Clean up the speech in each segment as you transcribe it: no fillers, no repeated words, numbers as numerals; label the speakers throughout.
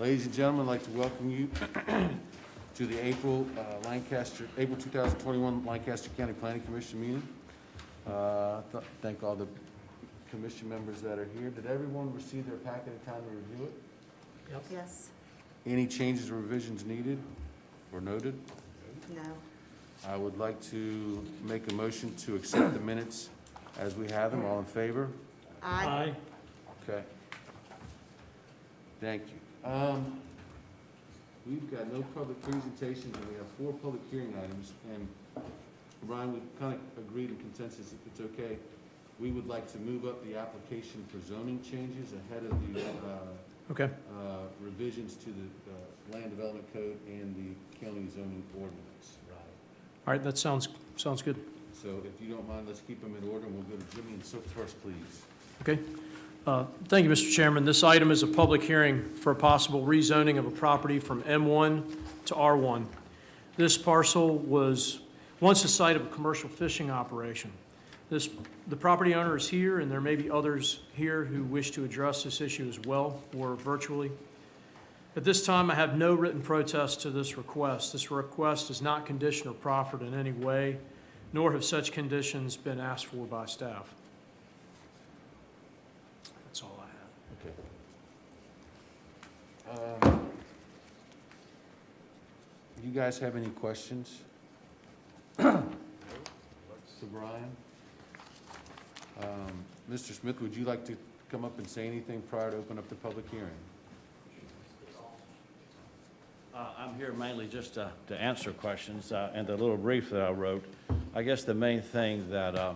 Speaker 1: Ladies and gentlemen, I'd like to welcome you to the April 2021 Lancaster County Planning Commission meeting. Thank all the commission members that are here. Did everyone receive their packet in time to review it?
Speaker 2: Yep.
Speaker 3: Yes.
Speaker 1: Any changes or revisions needed or noted?
Speaker 3: No.
Speaker 1: I would like to make a motion to accept the minutes as we have them. All in favor?
Speaker 3: Aye.
Speaker 1: Okay. Thank you. We've got no public presentations, and we have 4 public hearing items. And Brian, we kind of agreed in consensus, if it's okay, we would like to move up the application for zoning changes ahead of the
Speaker 2: Okay.
Speaker 1: revisions to the land development code and the county zoning ordinance.
Speaker 2: All right, that sounds good.
Speaker 1: So if you don't mind, let's keep them in order, and we'll go to Jimmy and Sook first, please.
Speaker 2: Okay. Thank you, Mr. Chairman. This item is a public hearing for a possible rezoning of a property from M1 to R1. This parcel was once the site of a commercial fishing operation. The property owner is here, and there may be others here who wish to address this issue as well, or virtually. At this time, I have no written protest to this request. This request is not conditioned or proffered in any way, nor have such conditions been asked for by staff. That's all I have.
Speaker 1: Okay. You guys have any questions? To Brian? Mr. Smith, would you like to come up and say anything prior to open up the public hearing?
Speaker 4: I'm here mainly just to answer questions, and the little brief that I wrote. I guess the main thing that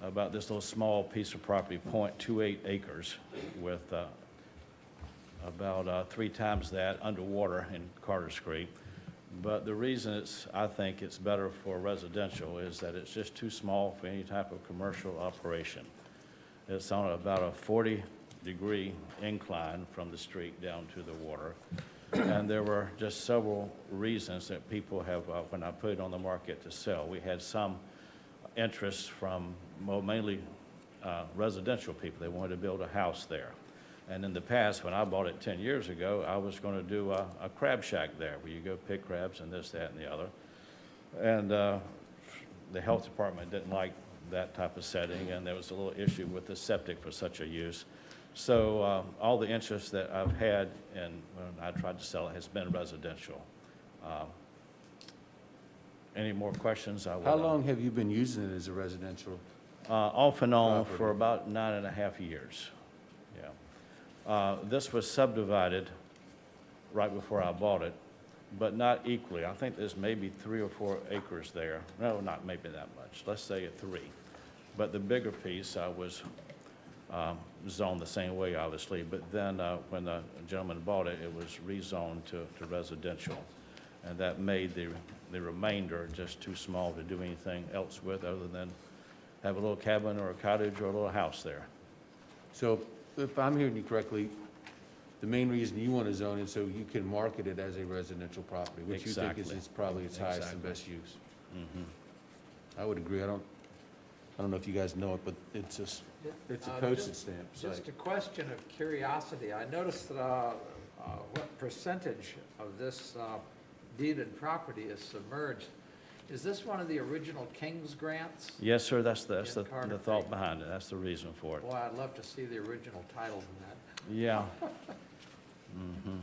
Speaker 4: about this little small piece of property, 0.28 acres, with about 3 times that underwater in Carter's Creek. But the reason I think it's better for residential is that it's just too small for any type of commercial operation. It's on about a 40-degree incline from the street down to the water. And there were just several reasons that people have, when I put it on the market to sell. We had some interest from mainly residential people. They wanted to build a house there. And in the past, when I bought it 10 years ago, I was going to do a crab shack there where you go pick crabs and this, that, and the other. And the health department didn't like that type of setting, and there was a little issue with the septic for such a use. So all the interest that I've had when I tried to sell it has been residential. Any more questions? I will.
Speaker 1: How long have you been using it as a residential?
Speaker 4: Off and on
Speaker 1: property?
Speaker 4: for about 9.5 years. Yeah. This was subdivided right before I bought it, but not equally. I think there's maybe 3 or 4 acres there. No, not maybe that much. Let's say 3. But the bigger piece was zoned the same way, obviously. But then when the gentleman bought it, it was rezoned to residential. And that made the remainder just too small to do anything else with other than have a little cabin or a cottage or a little house there.
Speaker 1: So if I'm hearing you correctly, the main reason you want to zone it so you can market it as a residential property, which you think
Speaker 4: Exactly.
Speaker 1: is probably its highest and
Speaker 4: Exactly.
Speaker 1: best use.
Speaker 4: Mm-hmm.
Speaker 1: I would agree. I don't know if you guys know it, but it's a postage stamp site.
Speaker 5: Just a question of curiosity. I noticed that what percentage of this deeded property is submerged. Is this one of the original King's grants?
Speaker 4: Yes, sir, that's the
Speaker 5: Carter
Speaker 4: thought
Speaker 5: Creek.
Speaker 4: behind it. That's the reason for it.
Speaker 5: Boy, I'd love to see the original title in that.
Speaker 4: Yeah. Mm-hmm.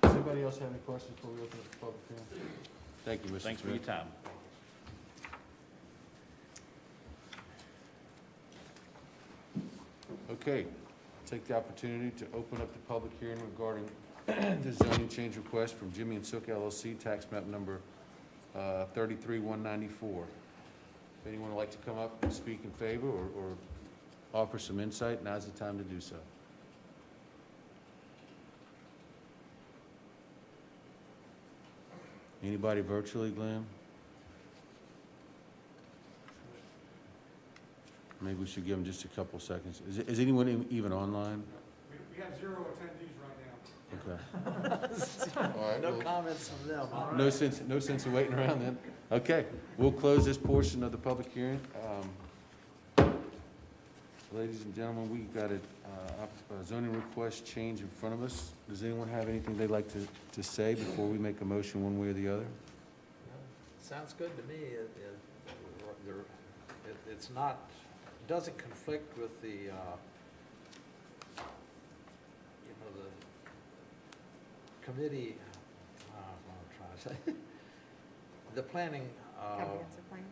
Speaker 1: Does anybody else have any questions before we open up the public hearing? Thank you, Mr.
Speaker 4: Thanks for your
Speaker 1: Smith.
Speaker 4: time.
Speaker 1: Okay, take the opportunity to open up the public hearing regarding the zoning change request from Jimmy and Sook LLC, tax map number 33194. If anyone would like to come up and speak in favor or offer some insight, now's the time to do so. Anybody virtually, Glenn? Maybe we should give them just a couple seconds. Is anyone even online?
Speaker 6: We have 0 attendees right now.
Speaker 1: Okay. All right,
Speaker 5: No
Speaker 1: well,
Speaker 5: comments from them. All right.
Speaker 1: no sense of waiting around then. Okay, we'll close this portion of the public hearing. Ladies and gentlemen, we got a zoning request change in front of us. Does anyone have anything they'd like to say before we make a motion one way or the other?
Speaker 5: Sounds good to me. It's not, doesn't conflict with the, the committee, what I'm trying to say, the planning,
Speaker 3: Comprehensive plan?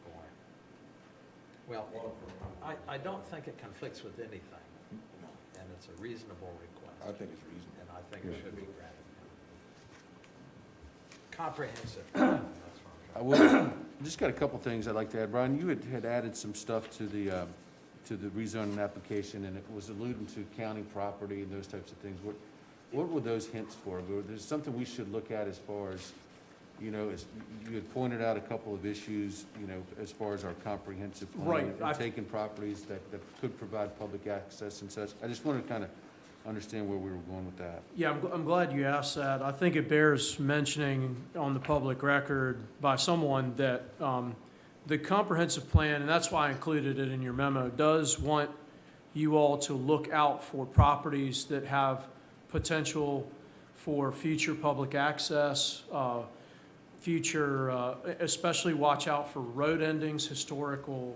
Speaker 5: boy. Well, I don't think it conflicts with anything, and it's a reasonable request.
Speaker 7: I think it's reasonable.
Speaker 5: And I think it should be granted. Comprehensive, that's what I'm trying
Speaker 1: I will, just got a couple things I'd like to add. Brian, you had added some stuff to the rezoning application, and it was alluding to county property and those types of things. What were those hints for? There's something we should look at as far as, as you had pointed out a couple of issues, as far as our comprehensive plan.
Speaker 2: Right,
Speaker 1: And taking properties that could provide public access and such. I just wanted to kind of understand where we were going with that.
Speaker 2: Yeah, I'm glad you asked that. I think it bears mentioning on the public record by someone that the comprehensive plan, and that's why I included it in your memo, does want you all to look out for properties that have potential for future public access, especially watch out for road endings, historical,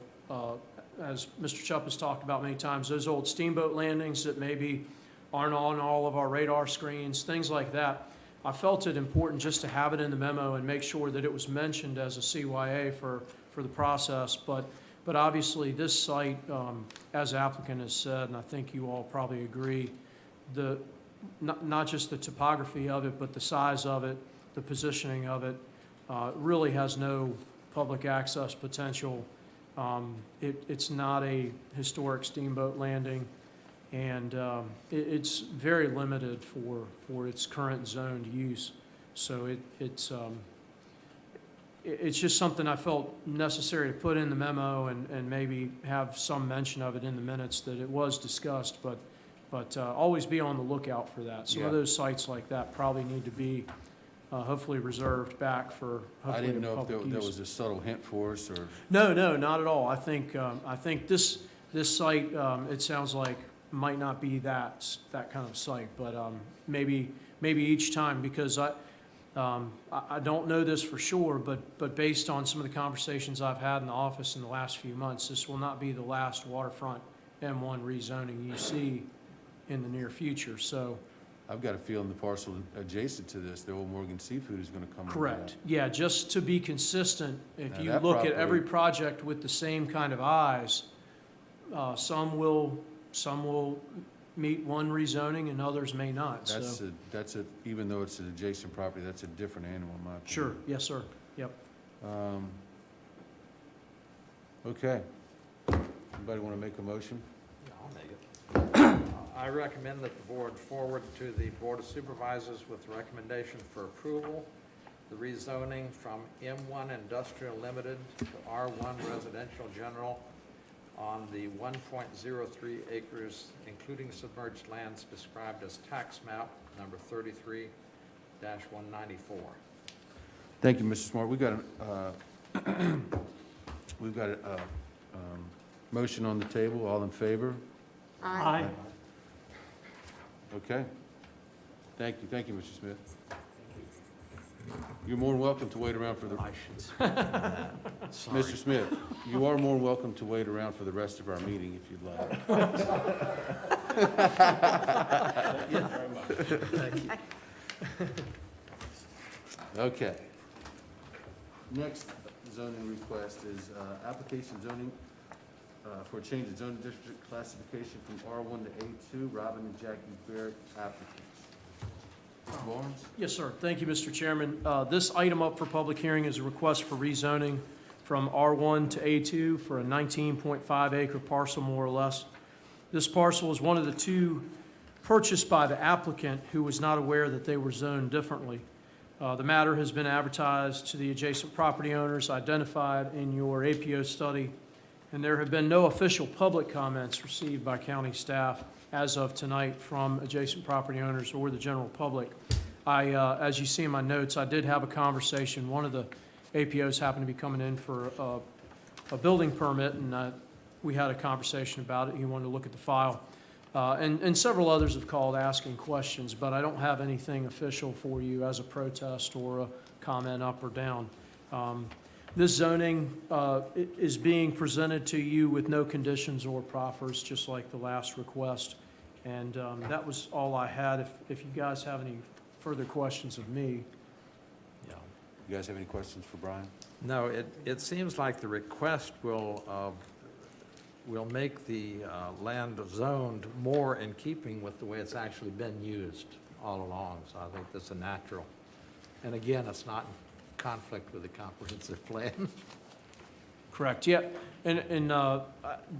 Speaker 2: as Mr. Chupp has talked about many times, those old steamboat landings that maybe aren't on all of our radar screens, things like that. I felt it important just to have it in the memo and make sure that it was mentioned as a CYA for the process. But obviously, this site, as applicant has said, and I think you all probably agree, not just the topography of it, but the size of it, the positioning of it, really has no public access potential. It's not a historic steamboat landing, and it's very limited for its current zoned use. So it's just something I felt necessary to put in the memo and maybe have some mention of it in the minutes that it was discussed, but always be on the lookout for that. Some of
Speaker 1: Yeah.
Speaker 2: those sites like that probably need to be hopefully reserved back for
Speaker 1: I
Speaker 2: hopefully
Speaker 1: didn't know if
Speaker 2: public
Speaker 1: there
Speaker 2: use.
Speaker 1: was a subtle hint for us, or,
Speaker 2: No, not at all. I think this site, it sounds like might not be that kind of site, but maybe each time, because I don't know this for sure, but based on some of the conversations I've had in the office in the last few months, this will not be the last waterfront M1 rezoning you see in the near future. So,
Speaker 1: I've got a feeling the parcel adjacent to this, the old Morgan Seafood, is gonna come. under
Speaker 2: correct. Yeah, just to be consistent, if
Speaker 1: Now,
Speaker 2: you
Speaker 1: that
Speaker 2: look at
Speaker 1: property-
Speaker 2: every project with the same kind of eyes, some will meet one rezoning and others may not,
Speaker 1: that.
Speaker 2: so.
Speaker 1: That's a, even though it's an adjacent property, that's a different animal, in my opinion.
Speaker 2: Sure, yes, sir. Yep.
Speaker 1: Okay. Anybody wanna make a motion?
Speaker 5: to. Yeah, I'll make it. I recommend that the board forward to the Board of Supervisors with recommendation for approval, the rezoning from M1 Industrial Limited to R1 Residential General on the 1.03 acres, including submerged lands described as tax map number 33-194.
Speaker 1: Thank you, Mr. Smart. We've got a motion on the table. All in favor?
Speaker 3: Aye.
Speaker 1: Okay. Thank you, Mr. Smith. You're more than welcome to wait around for the,
Speaker 5: I should speak on that. Sorry.
Speaker 1: Mr. Smith, you are more than welcome to wait around for the rest of our meeting if you'd like. Okay. Next zoning request is application zoning for a change of zoning district classification from R1 to A2, Robin and Jackie Barrett applicants. Mr. Barnes?
Speaker 2: Yes, sir. Thank you, Mr. Chairman. This item up for public hearing is a request for rezoning from R1 to A2 for a 19.5 acre parcel, more or less. This parcel is one of the two purchased by the applicant who was not aware that they were zoned differently. The matter has been advertised to the adjacent property owners identified in your APO study, and there have been no official public comments received by county staff as of tonight from adjacent property owners or the general public. As you see in my notes, I did have a conversation. One of the APOs happened to be coming in for a building permit, and we had a conversation about it. He wanted to look at the file. And several others have called asking questions, but I don't have anything official for you as a protest or a comment up or down. This zoning is being presented to you with no conditions or proffers, just like the last request. And that was all I had. If you guys have any further questions of me.
Speaker 5: Yeah.
Speaker 1: You guys have any questions for Brian?
Speaker 5: No, it seems like the request will make the land zoned more in keeping with the way it's actually been used all along. So I think that's a natural. And again, it's not in conflict with the comprehensive plan.
Speaker 2: Correct, yeah. And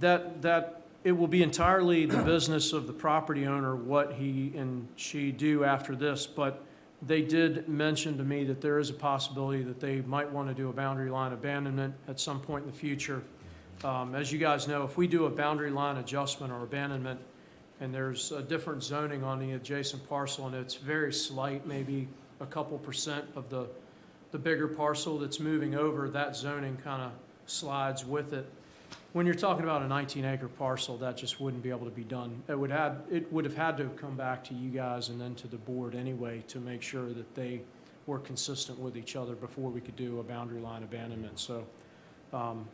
Speaker 2: that, it will be entirely the business of the property owner what he and she do after this, but they did mention to me that there is a possibility that they might want to do a boundary line abandonment at some point in the future. As you guys know, if we do a boundary line adjustment or abandonment, and there's a different zoning on the adjacent parcel, and it's very slight, maybe a couple % of the bigger parcel that's moving over, that zoning kind of slides with it. When you're talking about a 19-acre parcel, that just wouldn't be able to be done. It would have had to come back to you guys and then to the board anyway to make sure that they were consistent with each other before we could do a boundary line abandonment. So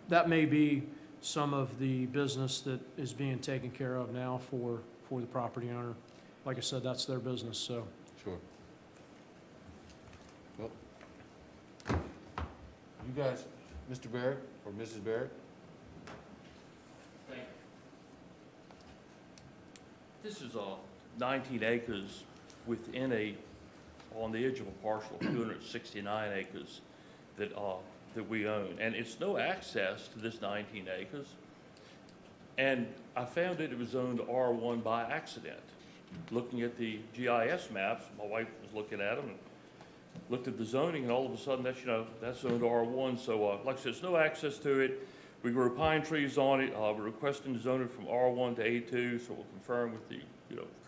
Speaker 2: that may be some of the business that is being taken care of now for the property owner. Like I said, that's their business, so.
Speaker 1: Sure. Well, you guys, Mr. Barrett or Mrs. Barrett?
Speaker 7: This is 19 acres within on the edge of a parcel, 269 acres that we own. And it's no access to this 19 acres. And I found that it was zoned R1 by accident. Looking at the GIS maps, my wife was looking at them and looked at the zoning, and all of a sudden that's zoned R1. So like I said, there's no access to it. We grew pine trees on it. We're requesting to zone it from R1 to A2, so we'll confirm with the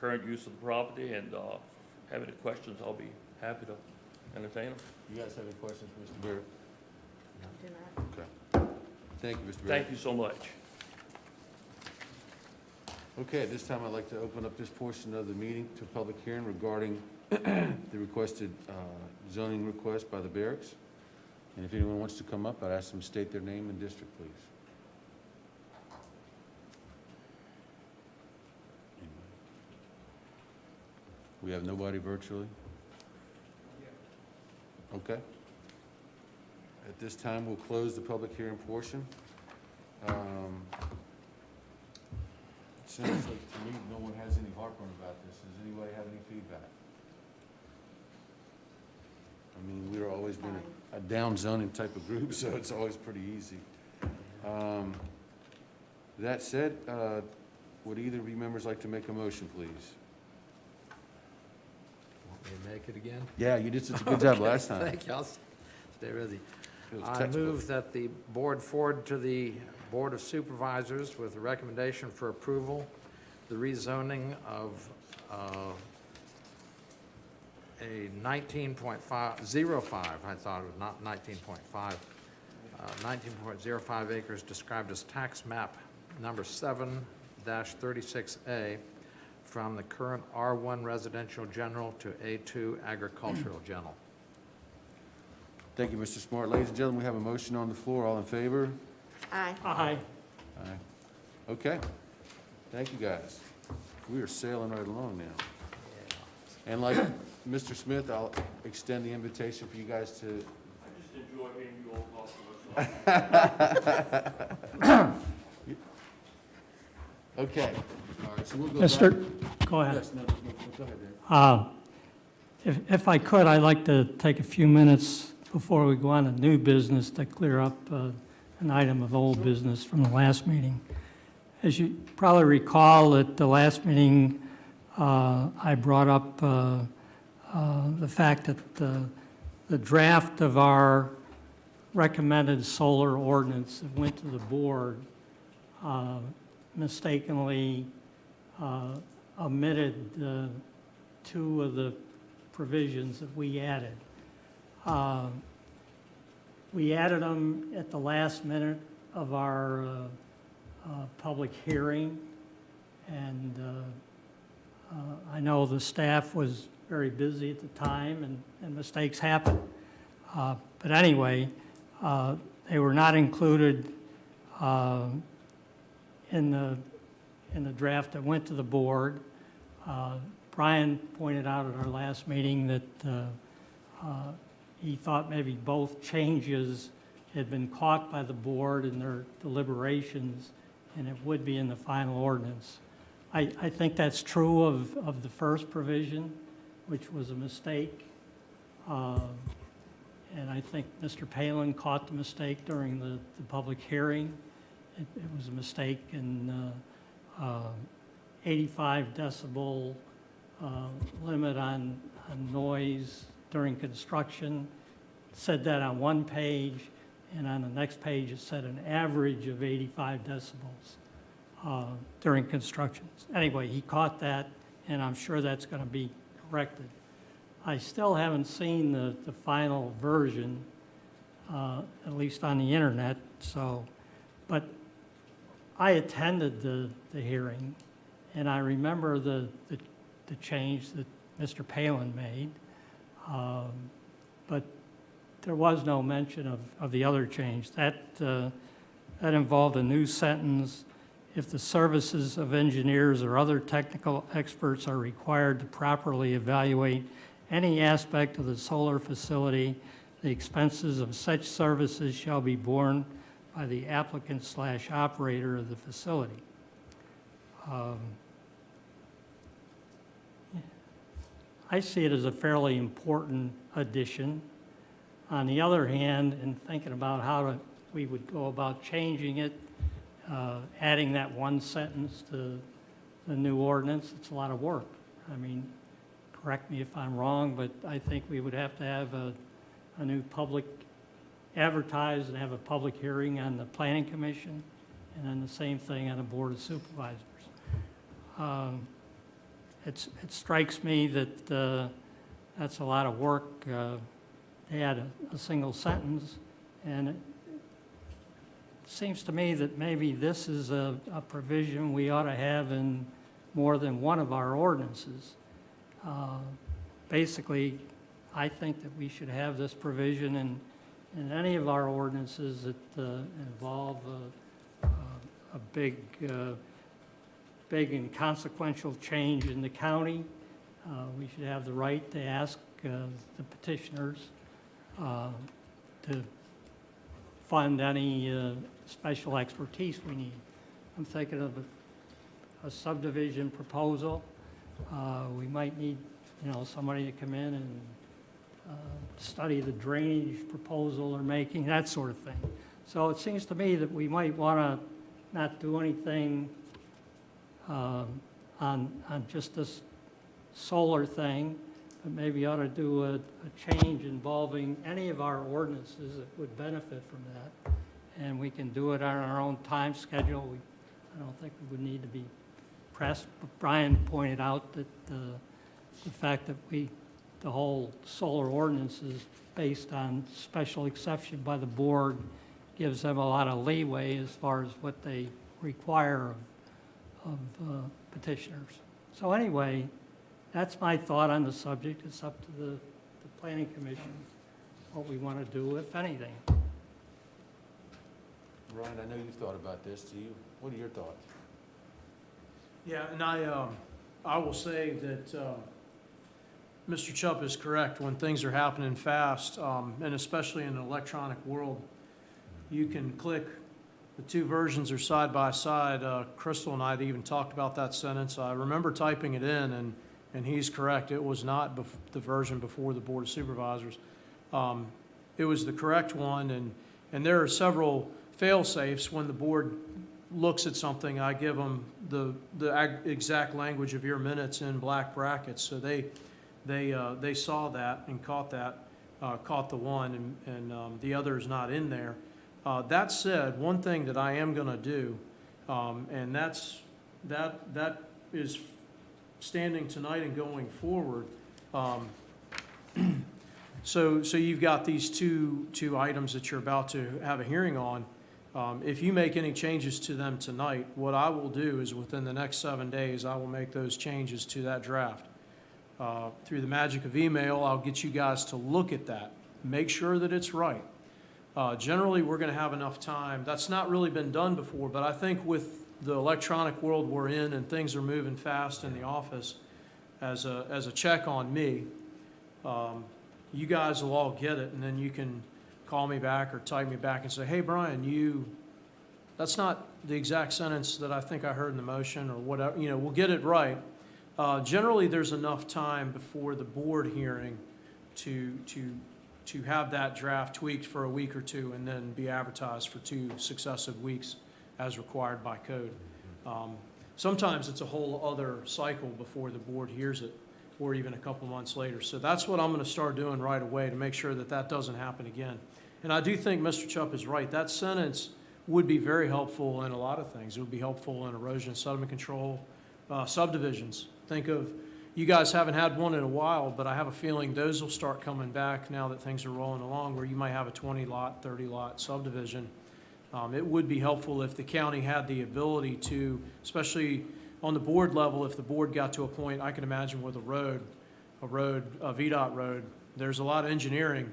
Speaker 7: current use of the property. And have any questions, I'll be happy to entertain them.
Speaker 1: You guys have any questions for Mr. Barrett?
Speaker 3: Do not.
Speaker 1: Okay. Thank you, Mr. Barrett.
Speaker 7: Thank you so much.
Speaker 1: Okay, at this time, I'd like to open up this portion of the meeting to public hearing regarding the requested zoning request by the Barracks. And if anyone wants to come up, I'd ask them to state their name and district, please. We have nobody virtually? Okay. At this time, we'll close the public hearing portion. It sounds like to me no one has any heartburn about this. Does anybody have any feedback? I mean, we've always been a down zoning type of group, so it's always pretty easy. That said, would either of you members like to make a motion, please?
Speaker 5: Want me to make it again?
Speaker 1: Yeah, you did such a good job last time.
Speaker 5: Thank you. I'll stay busy.
Speaker 1: It was
Speaker 5: I
Speaker 1: textbook.
Speaker 5: move that the board forward to the Board of Supervisors with a recommendation for approval, the rezoning of a 19.05, I thought it was not 19.5, 19.05 acres described as tax map number 7-36A from the current R1 residential general to A2 agricultural general.
Speaker 1: Thank you, Mr. Smart. Ladies and gentlemen, we have a motion on the floor. All in favor?
Speaker 3: Aye.
Speaker 2: Aye.
Speaker 1: Aye. Okay. Thank you, guys. We are sailing right along now. And like Mr. Smith, I'll extend the invitation for you guys to...
Speaker 7: I just enjoy hearing you all talk to us.
Speaker 1: Okay. All right, so we'll go
Speaker 8: Mister,
Speaker 1: back.
Speaker 8: go ahead.
Speaker 1: Yes, no, go ahead, Dan.
Speaker 8: If I could, I'd like to take a few minutes before we go on to new business to clear up an item of old business from the last meeting. As you probably recall, at the last meeting, I brought up the fact that the draft of our recommended solar ordinance that went to the board mistakenly omitted two of the provisions that we added. We added them at the last minute of our public hearing, and I know the staff was very busy at the time, and mistakes happen. But anyway, they were not included in the draft that went to the board. Brian pointed out at our last meeting that he thought maybe both changes had been caught by the board in their deliberations, and it would be in the final ordinance. I think that's true of the first provision, which was a mistake. And I think Mr. Palin caught the mistake during the public hearing. It was a mistake in 85 decibel limit on noise during construction. It said that on one page, and on the next page it said an average of 85 decibels during construction. Anyway, he caught that, and I'm sure that's going to be corrected. I still haven't seen the final version, at least on the internet, but I attended the hearing, and I remember the change that Mr. Palin made, but there was no mention of the other change. That involved a new sentence: if the services of engineers or other technical experts are required to properly evaluate any aspect of the solar facility, the expenses of such services shall be borne by the applicant/operator of the facility. I see it as a fairly important addition. On the other hand, in thinking about how we would go about changing it, adding that one sentence to the new ordinance, it's a lot of work. I mean, correct me if I'm wrong, but I think we would have to have a new public advertise and have a public hearing on the Planning Commission, and then the same thing on the Board of Supervisors. It strikes me that that's a lot of work to add a single sentence, and it seems to me that maybe this is a provision we ought to have in more than one of our ordinances. Basically, I think that we should have this provision in any of our ordinances that involve a big and consequential change in the county. We should have the right to ask the petitioners to fund any special expertise we need. I'm thinking of a subdivision proposal. We might need, somebody to come in and study the drainage proposal they're making, that sort of thing. So it seems to me that we might want to not do anything on just this solar thing, but maybe ought to do a change involving any of our ordinances that would benefit from that. And we can do it on our own time schedule. I don't think we would need to be pressed. But Brian pointed out that the fact that the whole solar ordinance is based on special exception by the board gives them a lot of leeway as far as what they require of petitioners. So anyway, that's my thought on the subject. It's up to the Planning Commission what we want to do, if anything.
Speaker 1: Ryan, I know you've thought about this. What are your thoughts?
Speaker 2: Yeah, and I will say that Mr. Chupp is correct. When things are happening fast, and especially in an electronic world, you can click. The two versions are side by side. Crystal and I had even talked about that sentence. I remember typing it in, and he's correct. It was not the version before the Board of Supervisors. It was the correct one, and there are several fail-safes. When the board looks at something, I give them the exact language of your minutes in black brackets. So they saw that and caught the one, and the other is not in there. That said, one thing that I am going to do, and that is standing tonight and going forward. So you've got these two items that you're about to have a hearing on. If you make any changes to them tonight, what I will do is within the next 7 days, I will make those changes to that draft. Through the magic of email, I'll get you guys to look at that, make sure that it's right. Generally, we're going to have enough time. That's not really been done before, but I think with the electronic world we're in and things are moving fast in the office, as a check on me, you guys will all get it, and then you can call me back or type me back and say, hey, Brian, that's not the exact sentence that I think I heard in the motion, or whatever. We'll get it right. Generally, there's enough time before the board hearing to have that draft tweaked for a week or two and then be advertised for 2 successive weeks as required by code. Sometimes it's a whole other cycle before the board hears it, or even a couple months later. So that's what I'm going to start doing right away to make sure that that doesn't happen again. And I do think Mr. Chupp is right. That sentence would be very helpful in a lot of things. It would be helpful in erosion and sediment control, subdivisions. Think of, you guys haven't had one in a while, but I have a feeling those will start coming back now that things are rolling along, where you might have a 20-lot, 30-lot subdivision. It would be helpful if the county had the ability to, especially on the board level, if the board got to a point, I can imagine with a VDOT road, there's a lot of engineering.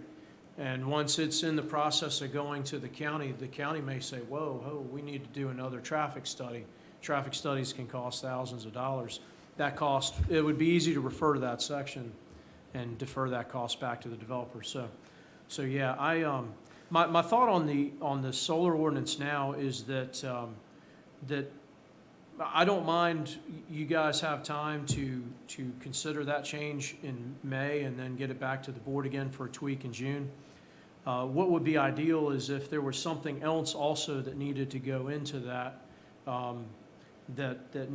Speaker 2: And once it's in the process of going to the county may say, whoa, we need to do another traffic study. Traffic studies can cost thousands of dollars. That cost, it would be easy to refer to that section and defer that cost back to the developer. So yeah, my thought on the solar ordinance now is that I don't mind, you guys have time to consider that change in May and then get it back to the board again for a tweak in June. What would be ideal is if there was something else also that needed to go into that, that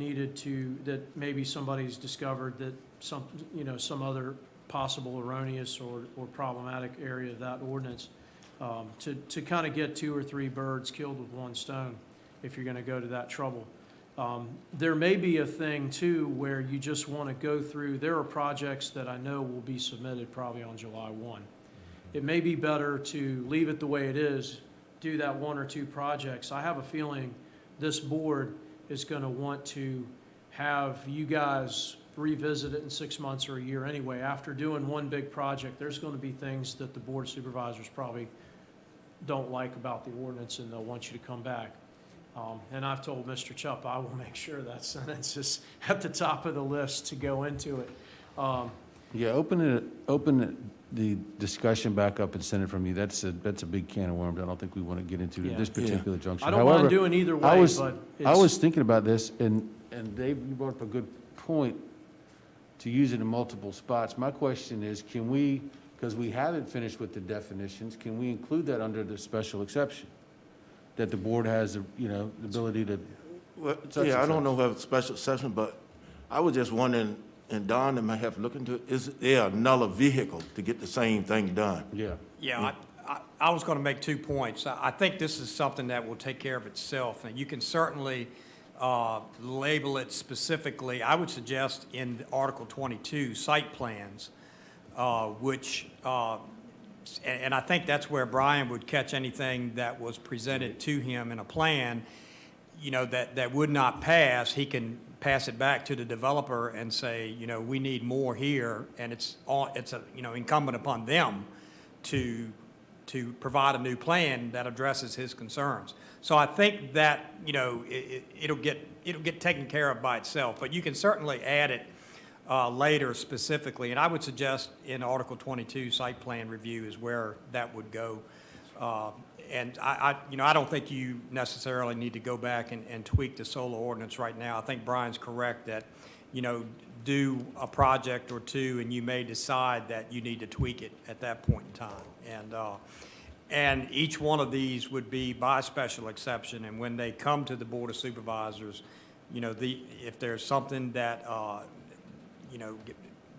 Speaker 2: maybe somebody's discovered that some other possible erroneous or problematic area of that ordinance, to kind of get 2 or 3 birds killed with one stone if you're going to go to that trouble. There may be a thing too where you just want to go through, there are projects that I know will be submitted probably on July 1. It may be better to leave it the way it is, do that 1 or 2 projects. I have a feeling this board is going to want to have you guys revisit it in 6 months or a year anyway. After doing one big project, there's going to be things that the Board of Supervisors probably don't like about the ordinance, and they'll want you to come back. And I've told Mr. Chupp I will make sure that sentence is at the top of the list to go into it.
Speaker 1: Yeah, open the discussion back up and send it from you. That's a big can of worms I don't think we want to get into at this particular juncture.
Speaker 2: I don't mind doing either way,
Speaker 1: I was
Speaker 2: it's,
Speaker 1: thinking about this, and Dave, you brought up a good point to use it in multiple spots. My question is, can we, because we haven't finished with the definitions, can we include that under the special exception? That the board has, the ability to.
Speaker 9: Well,
Speaker 1: Such
Speaker 9: yeah,
Speaker 1: and
Speaker 9: I don't
Speaker 1: such.
Speaker 9: know if it's a special exception, but I was just wondering, and Don might have to look into it, is there another vehicle to get the same thing done?
Speaker 1: Yeah.
Speaker 6: Yeah, I was going to make 2 points. I think this is something that will take care of itself, and you can certainly label it specifically. I would suggest in Article 22, site plans, which, and I think that's where Brian would catch anything that was presented to him in a plan, that would not pass. He can pass it back to the developer and say, we need more here, and it's incumbent upon them to provide a new plan that addresses his concerns. So I think that, it'll get taken care of by itself, but you can certainly add it later specifically, and I would suggest in Article 22, site plan review is where that would go. And I don't think you necessarily need to go back and tweak the solar ordinance right now. I think Brian's correct that, do a project or 2, and you may decide that you need to tweak it at that point in time. And each one of these would be by special exception, and when they come to the Board of Supervisors, if there's something that,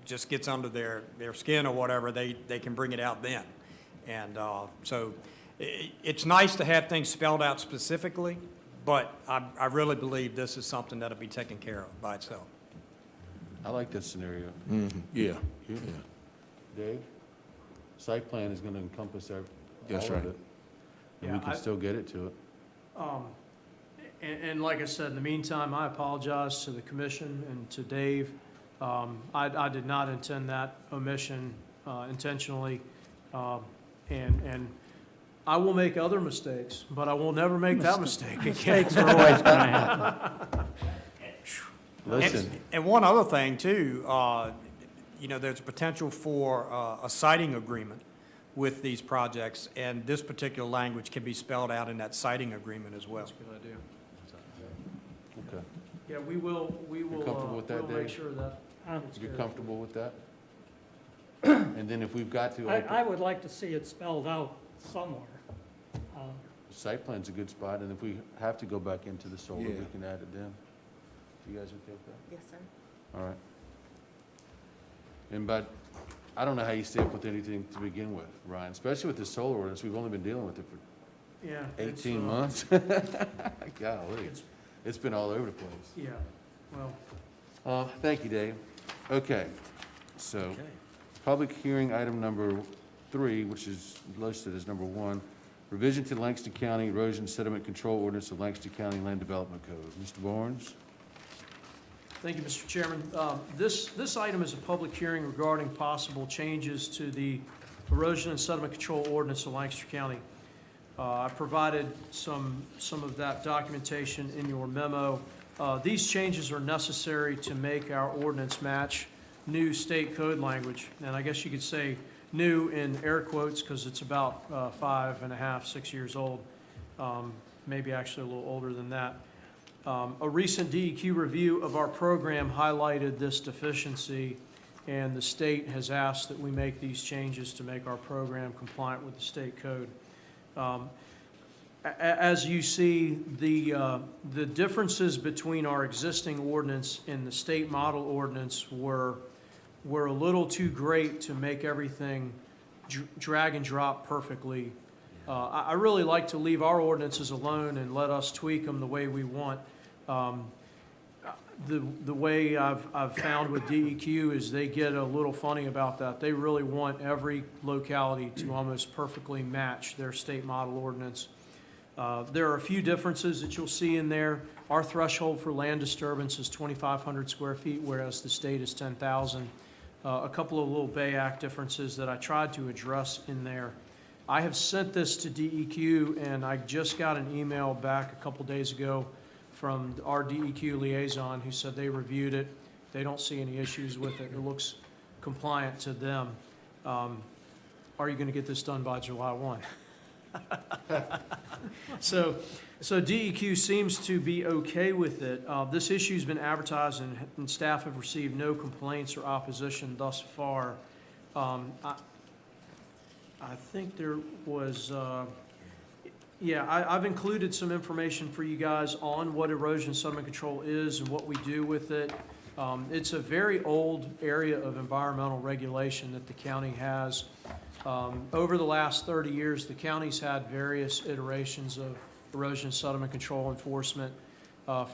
Speaker 6: just gets under their skin or whatever, they can bring it out then. And so it's nice to have things spelled out specifically, but I really believe this is something that'll be taken care of by itself.
Speaker 1: I like that scenario.
Speaker 9: Mm-hmm. Yeah.
Speaker 1: Dave, site plan is going to encompass all
Speaker 9: That's
Speaker 1: of
Speaker 9: right.
Speaker 1: it. And
Speaker 2: Yeah,
Speaker 1: we can still get it to it.
Speaker 2: And like I said, in the meantime, I apologize to the commission and to Dave. I did not intend that omission intentionally. And I will make other mistakes, but I will never make that mistake again.
Speaker 8: Mistakes are always going to happen.
Speaker 1: Listen,
Speaker 6: And one other thing too, there's a potential for a siting agreement with these projects, and this particular language can be spelled out in that siting agreement as well.
Speaker 2: That's a good idea.
Speaker 1: okay.
Speaker 2: Yeah, we will,
Speaker 1: comfortable with that,
Speaker 2: we'll make
Speaker 1: Dave?
Speaker 2: sure that.
Speaker 1: You comfortable with that? And then if we've got to,
Speaker 8: I would like to see it spelled out somewhere.
Speaker 1: site plan's a good spot, and if we have to go back into the solar, we
Speaker 9: Yeah.
Speaker 1: can add it then. You guys okay with that?
Speaker 3: Yes, sir.
Speaker 1: All right. And but, I don't know how you stay up with anything to begin with, Ryan, especially with this solar ordinance. We've only been dealing with it for
Speaker 2: Yeah. it's,
Speaker 1: 18 months. Golly,
Speaker 2: It's,
Speaker 1: it's been all over the place.
Speaker 2: yeah, well,
Speaker 1: Thank you, Dave. Okay, so, public hearing item number 3, which is listed as number 1, revision to Langston County Erosion Sediment Control Ordinance of Langston County Land Development Code. Mr. Barnes?
Speaker 2: thank you, Mr. Chairman. This item is a public hearing regarding possible changes to the Erosion and Sediment Control Ordinance of Lancaster County. I provided some of that documentation in your memo. These changes are necessary to make our ordinance match new state code language. And I guess you could say new in air quotes because it's about 5.5, 6 years old, maybe actually a little older than that. A recent DEQ review of our program highlighted this deficiency, and the state has asked that we make these changes to make our program compliant with the state code. As you see, the differences between our existing ordinance and the state model ordinance were a little too great to make everything drag and drop perfectly. I really like to leave our ordinances alone and let us tweak them the way we want. The way I've found with DEQ is they get a little funny about that. They really want every locality to almost perfectly match their state model ordinance. There are a few differences that you'll see in there. Our threshold for land disturbance is 2,500 square feet, whereas the state is 10,000. A couple of little Bay Act differences that I tried to address in there. I have sent this to DEQ, and I just got an email back a couple days ago from our DEQ liaison who said they reviewed it. They don't see any issues with it. It looks compliant to them. Are you going to get this done by July 1? So DEQ seems to be okay with it. This issue's been advertised and staff have received no complaints or opposition thus far. I think there was, I've included some information for you guys on what erosion sediment control is and what we do with it. It's a very old area of environmental regulation that the county has. Over the last 30 years, the county's had various iterations of erosion sediment control enforcement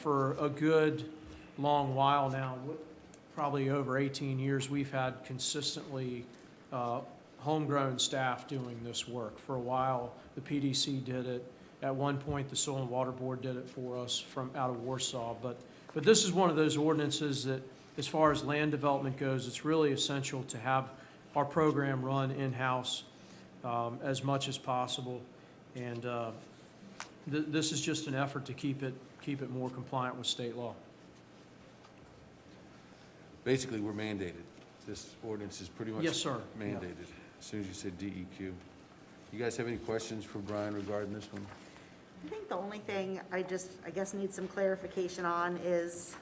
Speaker 2: for a good long while now. Probably over 18 years, we've had consistently homegrown staff doing this work. For a while, the PDC did it. At one point, the Soil and Water Board did it for us from out of Warsaw. But this is one of those ordinances that, as far as land development goes, it's really essential to have our program run in-house as much as possible. And this is just an effort to keep it more compliant with state law.
Speaker 1: Basically, we're mandated. This ordinance is pretty much
Speaker 2: Yes, sir.
Speaker 1: mandated, as soon as you said DEQ. You guys have any questions for Brian regarding this one?
Speaker 3: I think the only thing I guess need some clarification on is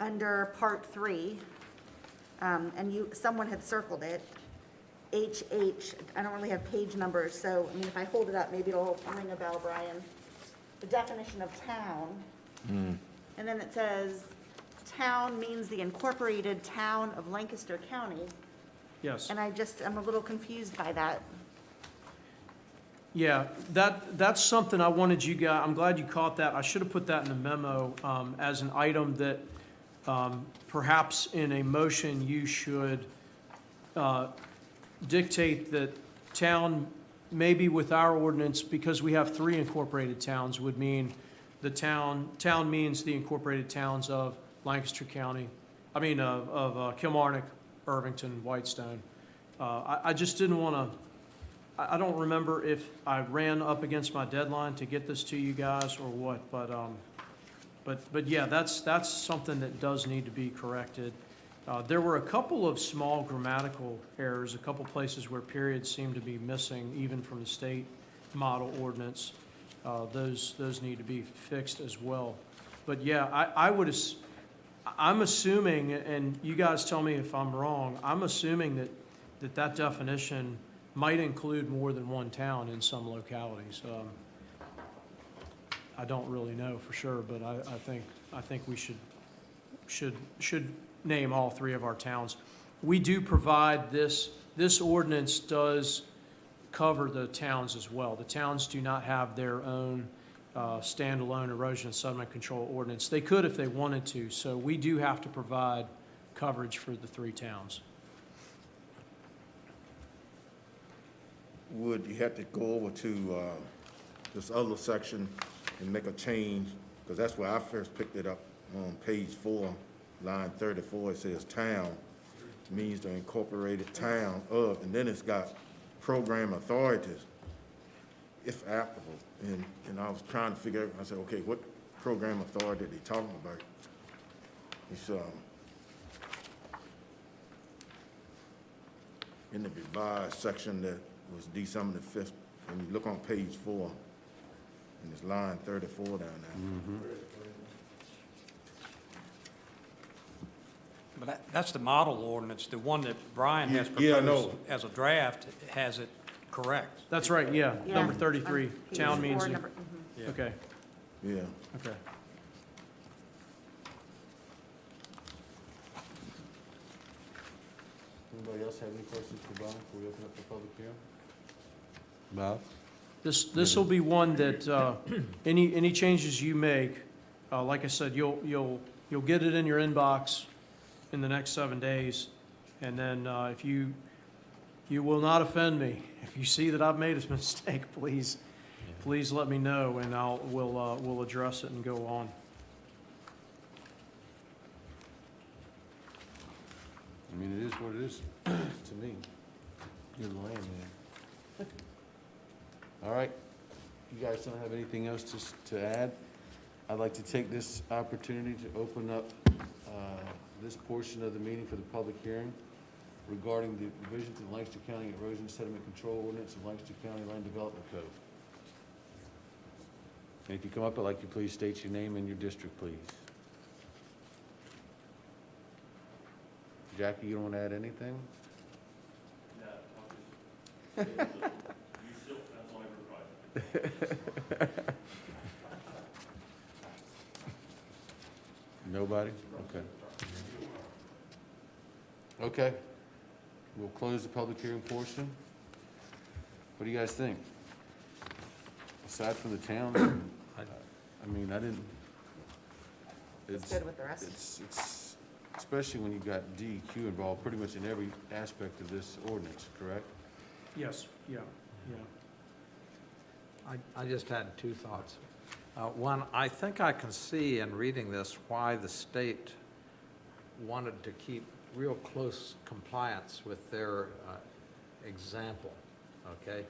Speaker 3: under part 3, and someone had circled it, HH, I don't really have page numbers, so, I mean, if I hold it up, maybe it'll ring a bell, Brian. The definition of town, and then it says, town means the incorporated town of Lancaster County,
Speaker 2: Yes.
Speaker 3: and I'm a little confused by that.
Speaker 2: Yeah, that's something I wanted you guys, I'm glad you caught that. I should have put that in the memo as an item that perhaps in a motion you should dictate that town maybe with our ordinance, because we have 3 incorporated towns, would mean the town means the incorporated towns of Lancaster County, of Kilmarnock, Irvington, Whitestone. I just didn't want to, I don't remember if I ran up against my deadline to get this to you guys or what, but yeah, that's something that does need to be corrected. There were a couple of small grammatical errors, a couple places where periods seem to be missing, even from the state model ordinance. Those need to be fixed as well. But yeah, I'm assuming, and you guys tell me if I'm wrong, I'm assuming that definition might include more than one town in some localities. I don't really know for sure, but I think we should name all 3 of our towns. We do provide this ordinance does cover the towns as well. The towns do not have their own standalone erosion and sediment control ordinance. They could if they wanted to, so we do have to provide coverage for the 3 towns.
Speaker 9: Would you have to go over to this other section and make a change? Because that's where I first picked it up on page 4, line 34. It says town means the incorporated town of, and then it's got program authorities, if applicable. And I was trying to figure out, I said, okay, what program authority are they talking about? It's in the revised section that was December the 5th, and you look on page 4, and it's line 34 down there.
Speaker 6: But that's the model ordinance. The one that Brian has
Speaker 9: Yeah, I know.
Speaker 6: proposed as a draft has it correct.
Speaker 2: That's right, yeah,
Speaker 3: Yeah,
Speaker 2: number 33,
Speaker 3: on page
Speaker 2: town means,
Speaker 3: 4, number-
Speaker 6: Yeah.
Speaker 2: okay,
Speaker 9: Yeah.
Speaker 2: okay.
Speaker 1: Anybody else have any questions for Bob before we open up the public hearing? Bob?
Speaker 2: This will be one that, any changes you make, like I said, you'll get it in your inbox in the next 7 days. And then, if you will not offend me. If you see that I've made a mistake, please let me know, and we'll address it and go on.
Speaker 1: I mean, it is what it is to me. You're the landman. All right, you guys don't have anything else to add? I'd like to take this opportunity to open up this portion of the meeting for the public hearing regarding the revision to the Lancaster County Erosion Sediment Control Ordinance of Lancaster County Land Development Code. And if you come up, I'd like you please state your name and your district, please. Jackie, you don't want to add anything?
Speaker 7: No, you still, that's only right.
Speaker 1: Nobody? Okay. Okay. We'll close the public hearing portion. What do you guys think? Aside from the town, I mean, I didn't.
Speaker 3: It's good with the rest.
Speaker 1: It's, especially when you've got DEQ involved pretty much in every aspect of this ordinance, correct?
Speaker 2: Yes, yeah.
Speaker 5: I just had 2 thoughts. One, I think I can see in reading this why the state wanted to keep real close compliance with their example, okay?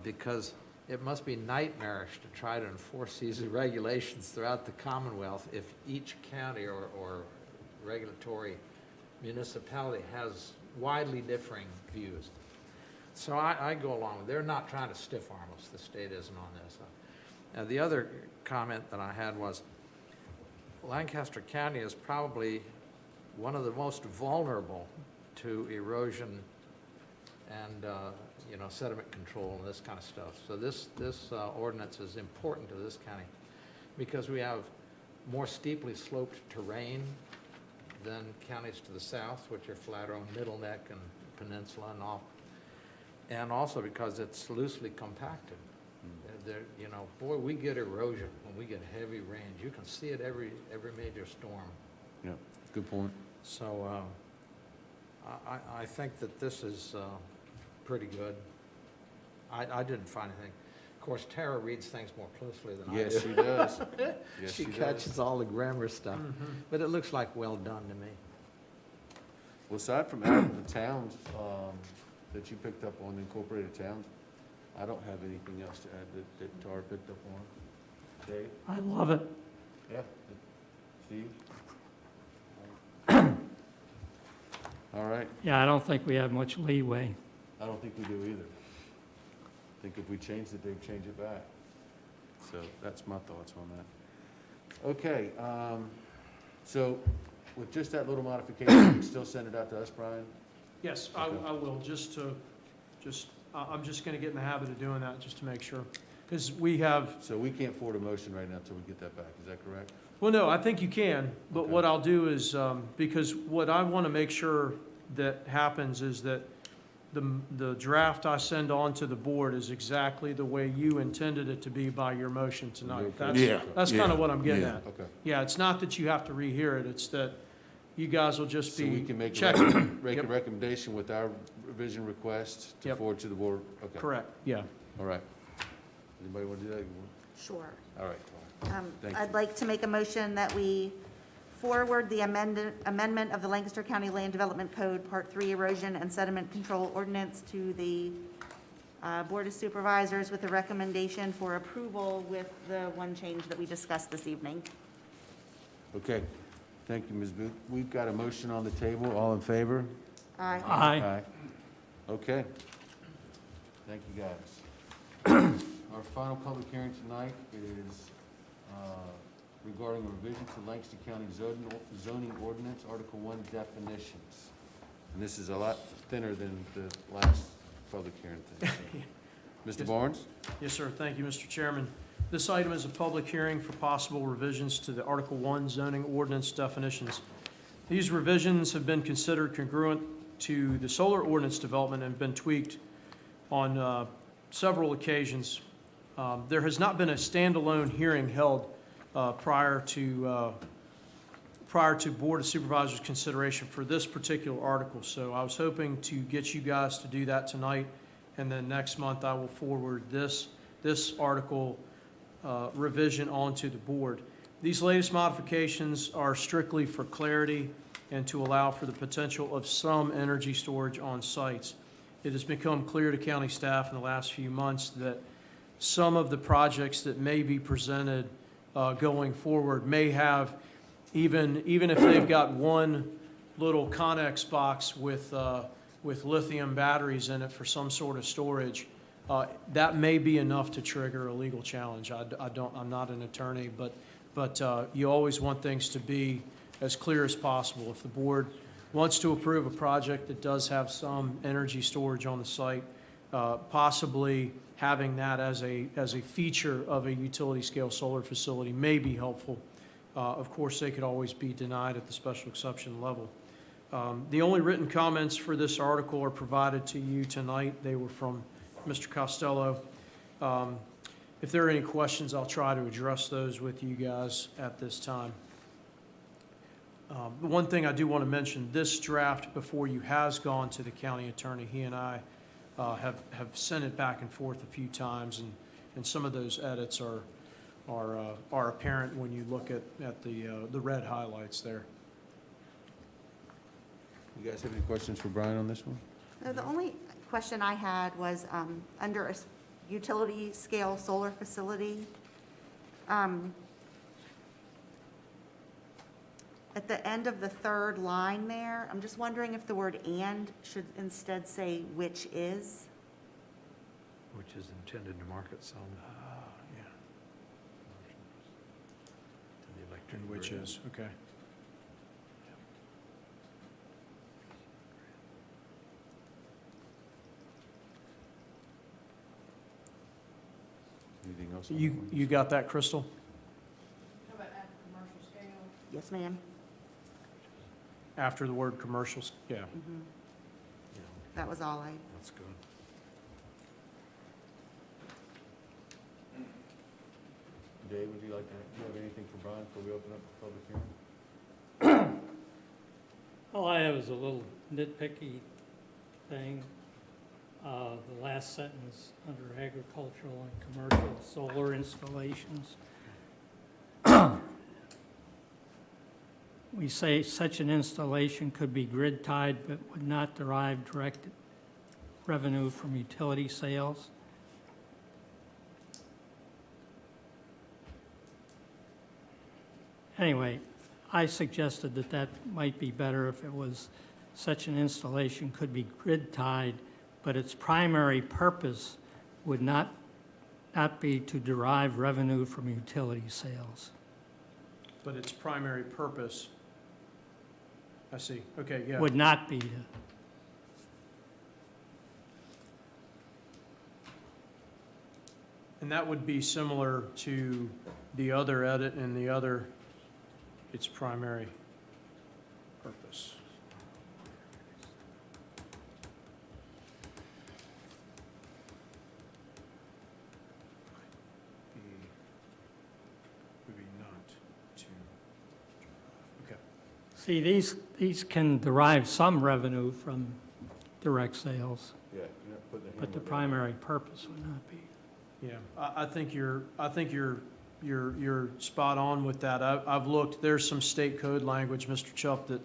Speaker 5: Because it must be nightmarish to try to enforce these regulations throughout the Commonwealth if each county or regulatory municipality has widely differing views. So I go along. They're not trying to stiff arm us. The state isn't on this. The other comment that I had was Lancaster County is probably one of the most vulnerable to erosion and sediment control and this kind of stuff. So this ordinance is important to this county because we have more steeply sloped terrain than counties to the south, which are flatter on Middle Neck and Peninsula and all. And also because it's loosely compacted. Boy, we get erosion when we get heavy rains. You can see it every major storm.
Speaker 1: Yeah, good point.
Speaker 5: So I think that this is pretty good. I didn't find anything. Of course, Tara reads things more closely than I do.
Speaker 1: Yes, she does. Yes,
Speaker 5: She
Speaker 1: does.
Speaker 5: catches all the grammar stuff, but it looks like well done to me.
Speaker 1: Well, aside from adding the towns, that you picked up on, the incorporated towns, I don't have anything else to add that Tara picked up on. Dave?
Speaker 8: I love it.
Speaker 1: Yeah. Steve? All right.
Speaker 8: Yeah, I don't think we have much leeway.
Speaker 1: I don't think we do either. I think if we changed it, they'd change it back. So that's my thoughts on that. Okay, so with just that little modification, you can still send it out to us, Brian?
Speaker 2: Yes,
Speaker 1: Okay.
Speaker 2: I will, I'm just gonna get in the habit of doing that, just to make sure. Because we have,
Speaker 1: So we can't forward a motion right now until we get that back, is that correct?
Speaker 2: well, no, I think you can, but
Speaker 1: Okay.
Speaker 2: what I'll do is, because what I want to make sure that happens is that the draft I send on to the board is exactly the way you intended it to be by your motion tonight.
Speaker 1: Okay.
Speaker 2: That's-
Speaker 9: Yeah,
Speaker 2: That's kind of
Speaker 9: yeah,
Speaker 2: what I'm getting
Speaker 9: yeah.
Speaker 2: at.
Speaker 1: Okay.
Speaker 2: Yeah, it's not that you have to rehear it, it's that you guys will just
Speaker 1: So we
Speaker 2: be
Speaker 1: can make a
Speaker 2: checking.
Speaker 1: make a
Speaker 2: Yep.
Speaker 1: recommendation with our revision request to
Speaker 2: Yep.
Speaker 1: forward to the board? Okay,
Speaker 2: Correct, yeah.
Speaker 1: all right. Anybody want to do that?
Speaker 3: Sure.
Speaker 1: All right, Tara. Thank you.
Speaker 3: I'd like to make a motion that we forward the amendment of the Lancaster County Land Development Code, Part 3 Erosion and Sediment Control Ordinance to the Board of Supervisors with a recommendation for approval with the one change that we discussed this evening.
Speaker 1: Okay, thank you, Ms. Booth. We've got a motion on the table, all in favor?
Speaker 3: Aye.
Speaker 8: Aye.
Speaker 1: Okay. Thank you, guys. Our final public hearing tonight is regarding a revision to Lancaster County zoning ordinance, Article 1 definitions. And this is a lot thinner than the last public hearing thing. Mr. Barnes?
Speaker 2: Yes, sir. Thank you, Mr. Chairman. This item is a public hearing for possible revisions to the Article 1 zoning ordinance definitions. These revisions have been considered congruent to the solar ordinance development and been tweaked on several occasions. There has not been a standalone hearing held prior to Board of Supervisors consideration for this particular article. So I was hoping to get you guys to do that tonight, and then next month I will forward this article revision onto the board. These latest modifications are strictly for clarity and to allow for the potential of some energy storage on sites. It has become clear to county staff in the last few months that some of the projects that may be presented going forward may have, even if they've got one little Connex box with lithium batteries in it for some sort of storage, that may be enough to trigger a legal challenge. I'm not an attorney, but you always want things to be as clear as possible. If the board wants to approve a project that does have some energy storage on the site, possibly having that as a feature of a utility-scale solar facility may be helpful. Of course, they could always be denied at the special exception level. The only written comments for this article are provided to you tonight. They were from Mr. Costello. If there are any questions, I'll try to address those with you guys at this time. The one thing I do want to mention, this draft before you has gone to the county attorney. He and I have sent it back and forth a few times, and some of those edits are apparent when you look at the red highlights there.
Speaker 1: You guys have any questions for Brian on this one?
Speaker 3: No, the only question I had was, under a utility-scale solar facility, at the end of the third line there, I'm just wondering if the word "and" should instead say "which is."
Speaker 5: Which is intended to market some
Speaker 2: Yeah,
Speaker 5: to the electric
Speaker 2: and which
Speaker 5: grid.
Speaker 2: is, okay.
Speaker 1: Anything else? on that one?
Speaker 2: You got that, Crystal?
Speaker 3: Yes, ma'am.
Speaker 2: After the word commercials, yeah.
Speaker 3: Mhm.
Speaker 5: Yeah,
Speaker 3: That was all I,
Speaker 5: that's good.
Speaker 1: Dave, would you like to, do you have anything for Brian before we open up the public hearing?
Speaker 8: All I have is a little nitpicky thing. The last last sentence under agricultural and commercial solar installations. We say such an installation could be grid tied but would not derive direct revenue from utility sales. Anyway, I suggested that that might be better if it was such an installation could be grid tied, but its primary purpose would not be to derive revenue from utility sales.
Speaker 2: But its primary purpose, I see, okay, yeah.
Speaker 8: Would not be to,
Speaker 2: And that would be similar to the other edit and the other, its primary purpose. Would be not to, okay.
Speaker 8: see, these can derive some revenue from direct sales,
Speaker 1: Yeah, you're not putting a
Speaker 8: but the
Speaker 1: hammer down.
Speaker 8: primary purpose would not be.
Speaker 2: Yeah, I think you're spot on with that. I've looked, there's some state code language, Mr. Chupp, that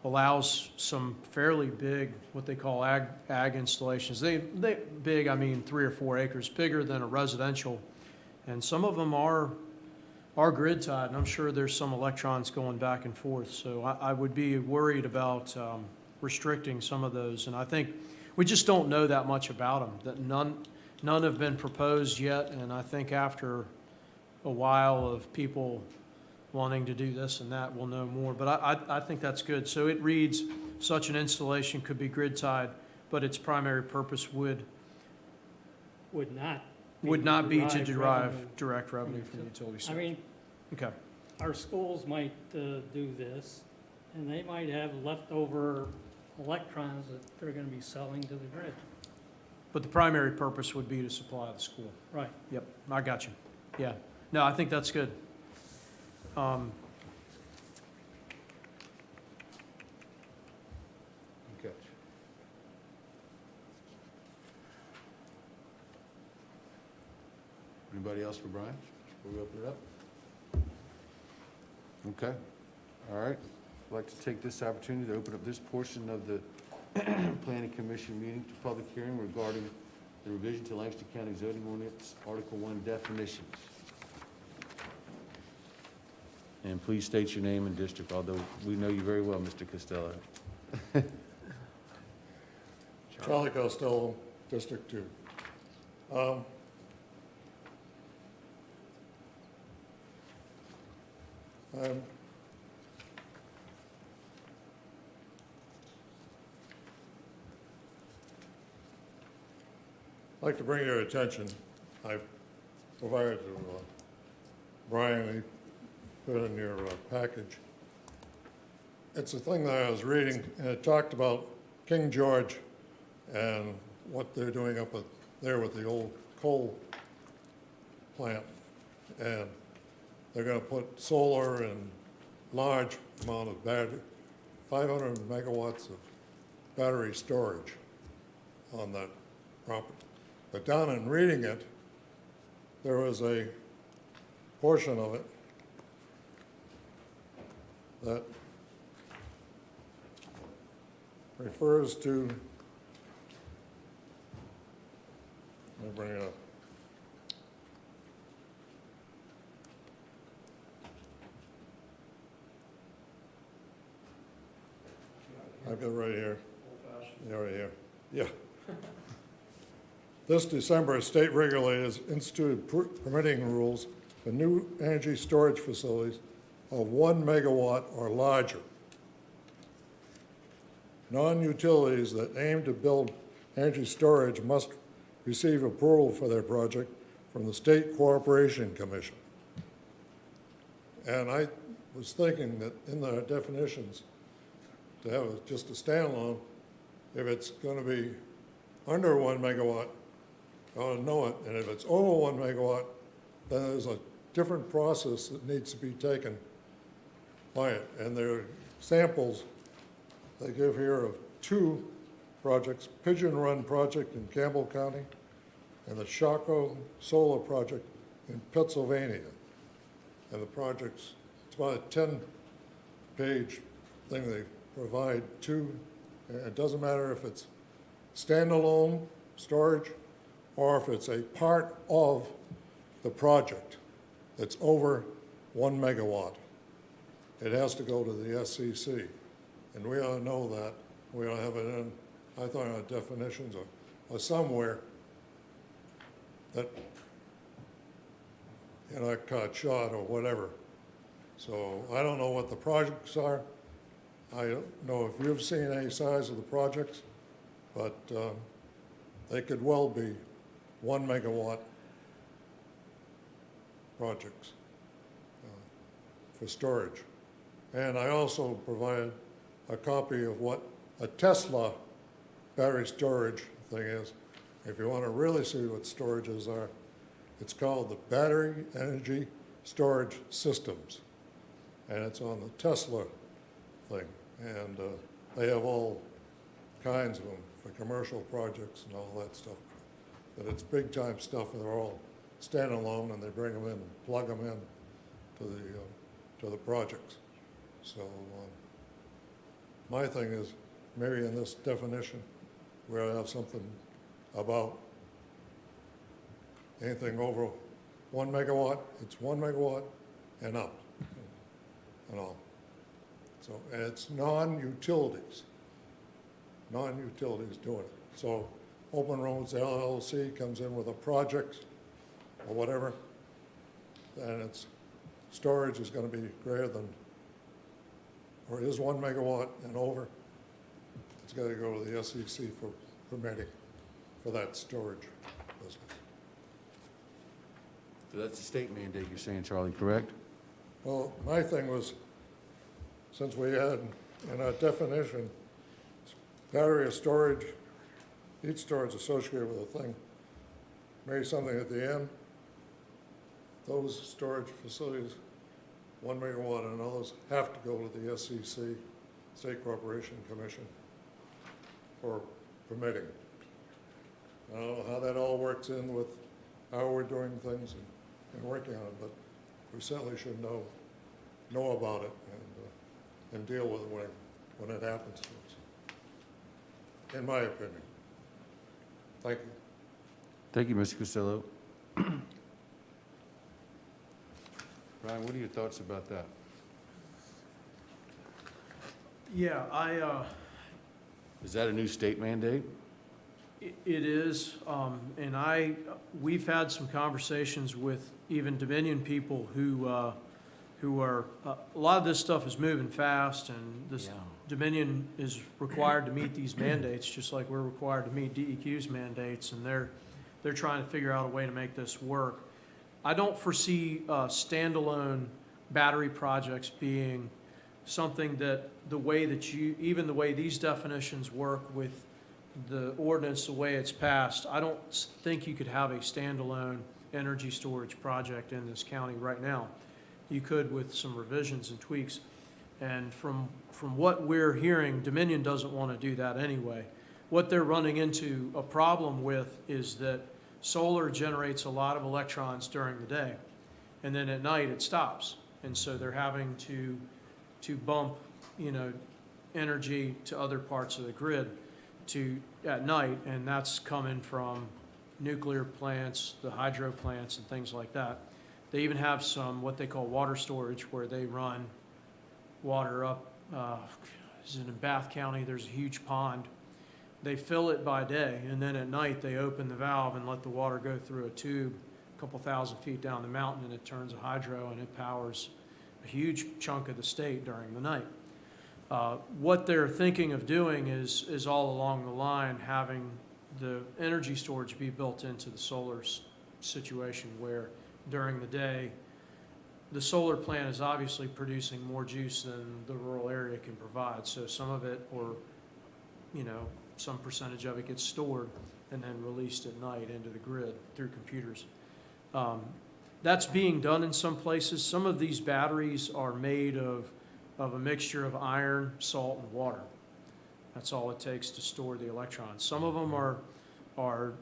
Speaker 2: allows some fairly big, what they call ag installations. They big, I mean 3 or 4 acres, bigger than a residential. And some of them are grid tied, and I'm sure there's some electrons going back and forth. So I would be worried about restricting some of those. And I think we just don't know that much about them, that none have been proposed yet, and I think after a while of people wanting to do this and that, we'll know more. But I think that's good. So it reads, such an installation could be grid tied, but its primary purpose would not be to derive
Speaker 8: revenue.
Speaker 2: direct revenue from utility
Speaker 8: I
Speaker 2: sales.
Speaker 8: mean,
Speaker 2: Okay,
Speaker 8: our schools might do this, and they might have leftover electrons that they're gonna be selling to the grid.
Speaker 2: but the primary purpose would be to supply the school.
Speaker 8: Right.
Speaker 2: Yep, I got you. Yeah, no, I think that's good.
Speaker 1: Good catch. Anybody else for Brian, before we open it up? Okay, all right. I'd like to take this opportunity to open up this portion of the Planning Commission meeting to public hearing regarding the revision to Lancaster County zoning ordinance, Article 1 definitions. And please state your name and district, although we know you very well, Mr. Costello.
Speaker 10: Charlie Costello, District 2. I'm like to bring your attention, I've provided to Brian, he put in your package. It's a thing that I was reading, and it talked about King George and what they're doing up there with the old coal plant. And they're gonna put solar and large amount of battery, 500 megawatts of battery storage on that property. But down in reading it, there was a portion of it that refers to, let me bring it up. I've got it right here. Yeah, right here. Yeah. This December, state regulators instituted permitting rules for new energy storage facilities of 1 megawatt or larger. Non-utilities that aim to build energy storage must receive approval for their project from the State Corporation Commission. And I was thinking that in the definitions, to have just a standalone, if it's going to be under 1 megawatt, I ought to know it, and if it's over 1 megawatt, then there's a different process that needs to be taken by it. And there are samples they give here of 2 projects, Pigeon Run project in Campbell County, and the Shaco Solar project in Pennsylvania. And the projects, it's about a 10-page thing they provide to, and it doesn't matter if it's standalone storage or if it's a part of the project that's over 1 megawatt. It has to go to the SCC. And we ought to know that. We ought to have it in, I thought, our definitions or somewhere that you're not caught short or whatever. So I don't know what the projects are. I don't know if you've seen any size of the projects, but they could well be 1 megawatt projects for storage. And I also provided a copy of what a Tesla battery storage thing is. If you want to really see what storages are, it's called the Battery Energy Storage Systems. And it's on the Tesla thing. And they have all kinds of them for commercial projects and all that stuff. But it's big time stuff, and they're all standalone, and they bring them in and plug them in to the projects. So my thing is, maybe in this definition, we ought to have something about anything over 1 megawatt, it's 1 megawatt and up, and all. So, and it's non-utilities doing it. So Open Roads LLC comes in with a project or whatever, and its storage is going to be greater than, or is 1 megawatt and over. It's got to go to the SEC for permitting for that storage business.
Speaker 1: So that's a state mandate you're saying, Charlie, correct?
Speaker 10: Well, my thing was, since we had in our definition, battery storage, each storage associated with a thing, maybe something at the end, those storage facilities, 1 megawatt and others, have to go to the SEC, State Corporation Commission, for permitting. I don't know how that all works in with how we're doing things and working on it, but we certainly should know about it and deal with it when it happens to us, in my opinion. Thank you.
Speaker 1: Thank you, Mr. Costello. Brian, what are your thoughts about that?
Speaker 2: Yeah,
Speaker 1: Is that a new state mandate?
Speaker 2: it is, and we've had some conversations with even Dominion people who are, a lot of this stuff is moving fast, and this Dominion is required to meet these mandates, just like we're required to meet DEQ's mandates, and they're trying to figure out a way to make this work. I don't foresee standalone battery projects being something that the way that even the way these definitions work with the ordinance, the way it's passed, I don't think you could have a standalone energy storage project in this county right now. You could with some revisions and tweaks. And from what we're hearing, Dominion doesn't want to do that anyway. What they're running into a problem with is that solar generates a lot of electrons during the day, and then at night it stops. And so they're having to bump, energy to other parts of the grid at night, and that's coming from nuclear plants, the hydro plants, and things like that. They even have some what they call water storage, where they run water up. This is in Bath County. There's a huge pond. They fill it by day, and then at night they open the valve and let the water go through a tube a couple thousand feet down the mountain, and it turns a hydro, and it powers a huge chunk of the state during the night. What they're thinking of doing is all along the line having the energy storage be built into the solar situation, where during the day, the solar plant is obviously producing more juice than the rural area can provide. So some of it, or some percentage of it, gets stored and then released at night into the grid through computers. That's being done in some places. Some of these batteries are made of a mixture of iron, salt, and water. That's all it takes to store the electrons. Some of them are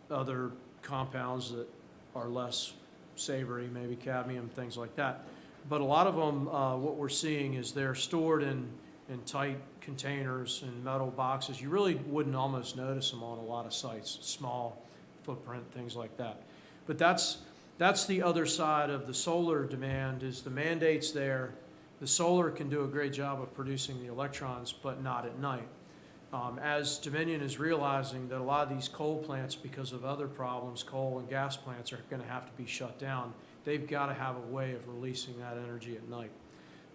Speaker 2: other compounds that are less savory, maybe cadmium, things like that. But a lot of them, what we're seeing is they're stored in tight containers and metal boxes. You really wouldn't almost notice them on a lot of sites, small footprint, things like that. But that's the other side of the solar demand, is the mandate's there. The solar can do a great job of producing the electrons, but not at night. As Dominion is realizing that a lot of these coal plants, because of other problems, coal and gas plants are going to have to be shut down, they've got to have a way of releasing that energy at night.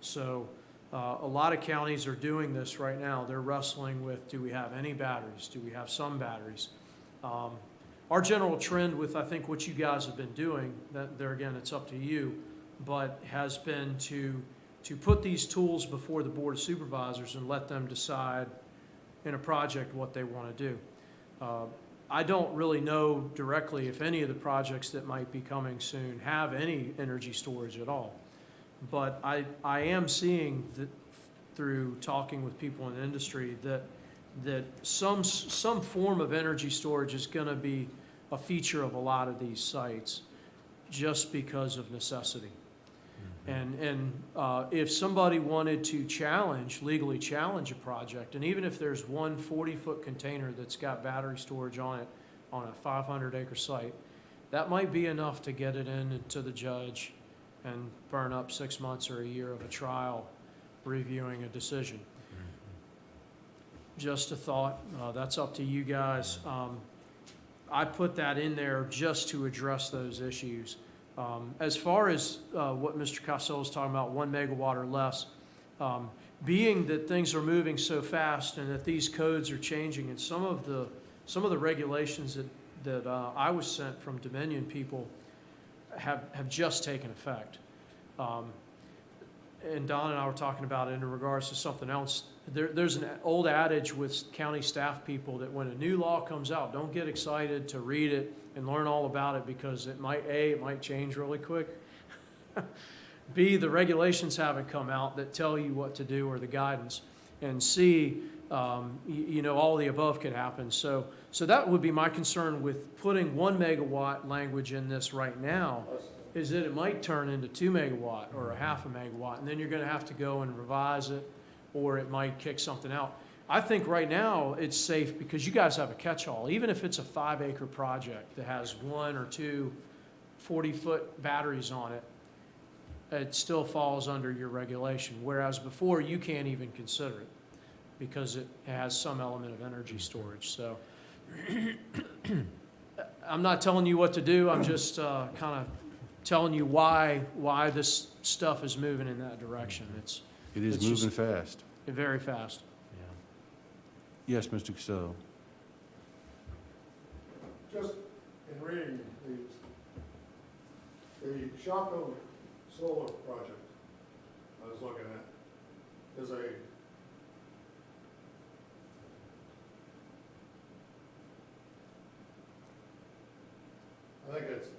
Speaker 2: So a lot of counties are doing this right now. They're wrestling with, do we have any batteries? Do we have some batteries? Our general trend with, I think, what you guys have been doing, that there again, it's up to you, but has been to put these tools before the Board of Supervisors and let them decide in a project what they want to do. I don't really know directly if any of the projects that might be coming soon have any energy storage at all. But I am seeing that through talking with people in the industry that some form of energy storage is going to be a feature of a lot of these sites just because of necessity. And if somebody wanted to legally challenge a project, and even if there's one 40-foot container that's got battery storage on it on a 500-acre site, that might be enough to get it into the judge and burn up 6 months or a year of a trial reviewing a decision. Just a thought. That's up to you guys. I put that in there just to address those issues. As far as what Mr. Costello was talking about, 1 megawatt or less, being that things are moving so fast and that these codes are changing, and some of the regulations that I was sent from Dominion people have just taken effect. And Don and I were talking about it in regards to something else. There's an old adage with county staff people that when a new law comes out, don't get excited to read it and learn all about it, because it might change really quick. B, the regulations haven't come out that tell you what to do, or the guidance. And C, all the above could happen. So that would be my concern with putting 1 megawatt language in this right now, is that it might turn into 2 megawatt or a half a megawatt, and then you're going to have to go and revise it, or it might kick something out. I think right now it's safe because you guys have a catch-all. Even if it's a 5-acre project that has 1 or 2 40-foot batteries on it, it still falls under your regulation. Whereas before, you can't even consider it because it has some element of energy storage. So I'm not telling you what to do. I'm just kind of telling you why this stuff is moving in that direction.
Speaker 1: It is
Speaker 2: It's
Speaker 1: moving
Speaker 2: just-
Speaker 1: fast.
Speaker 2: very fast.
Speaker 1: Yes, Mr. Costello.
Speaker 10: Just in reading these, the Shopko solar project I was looking at is I think it's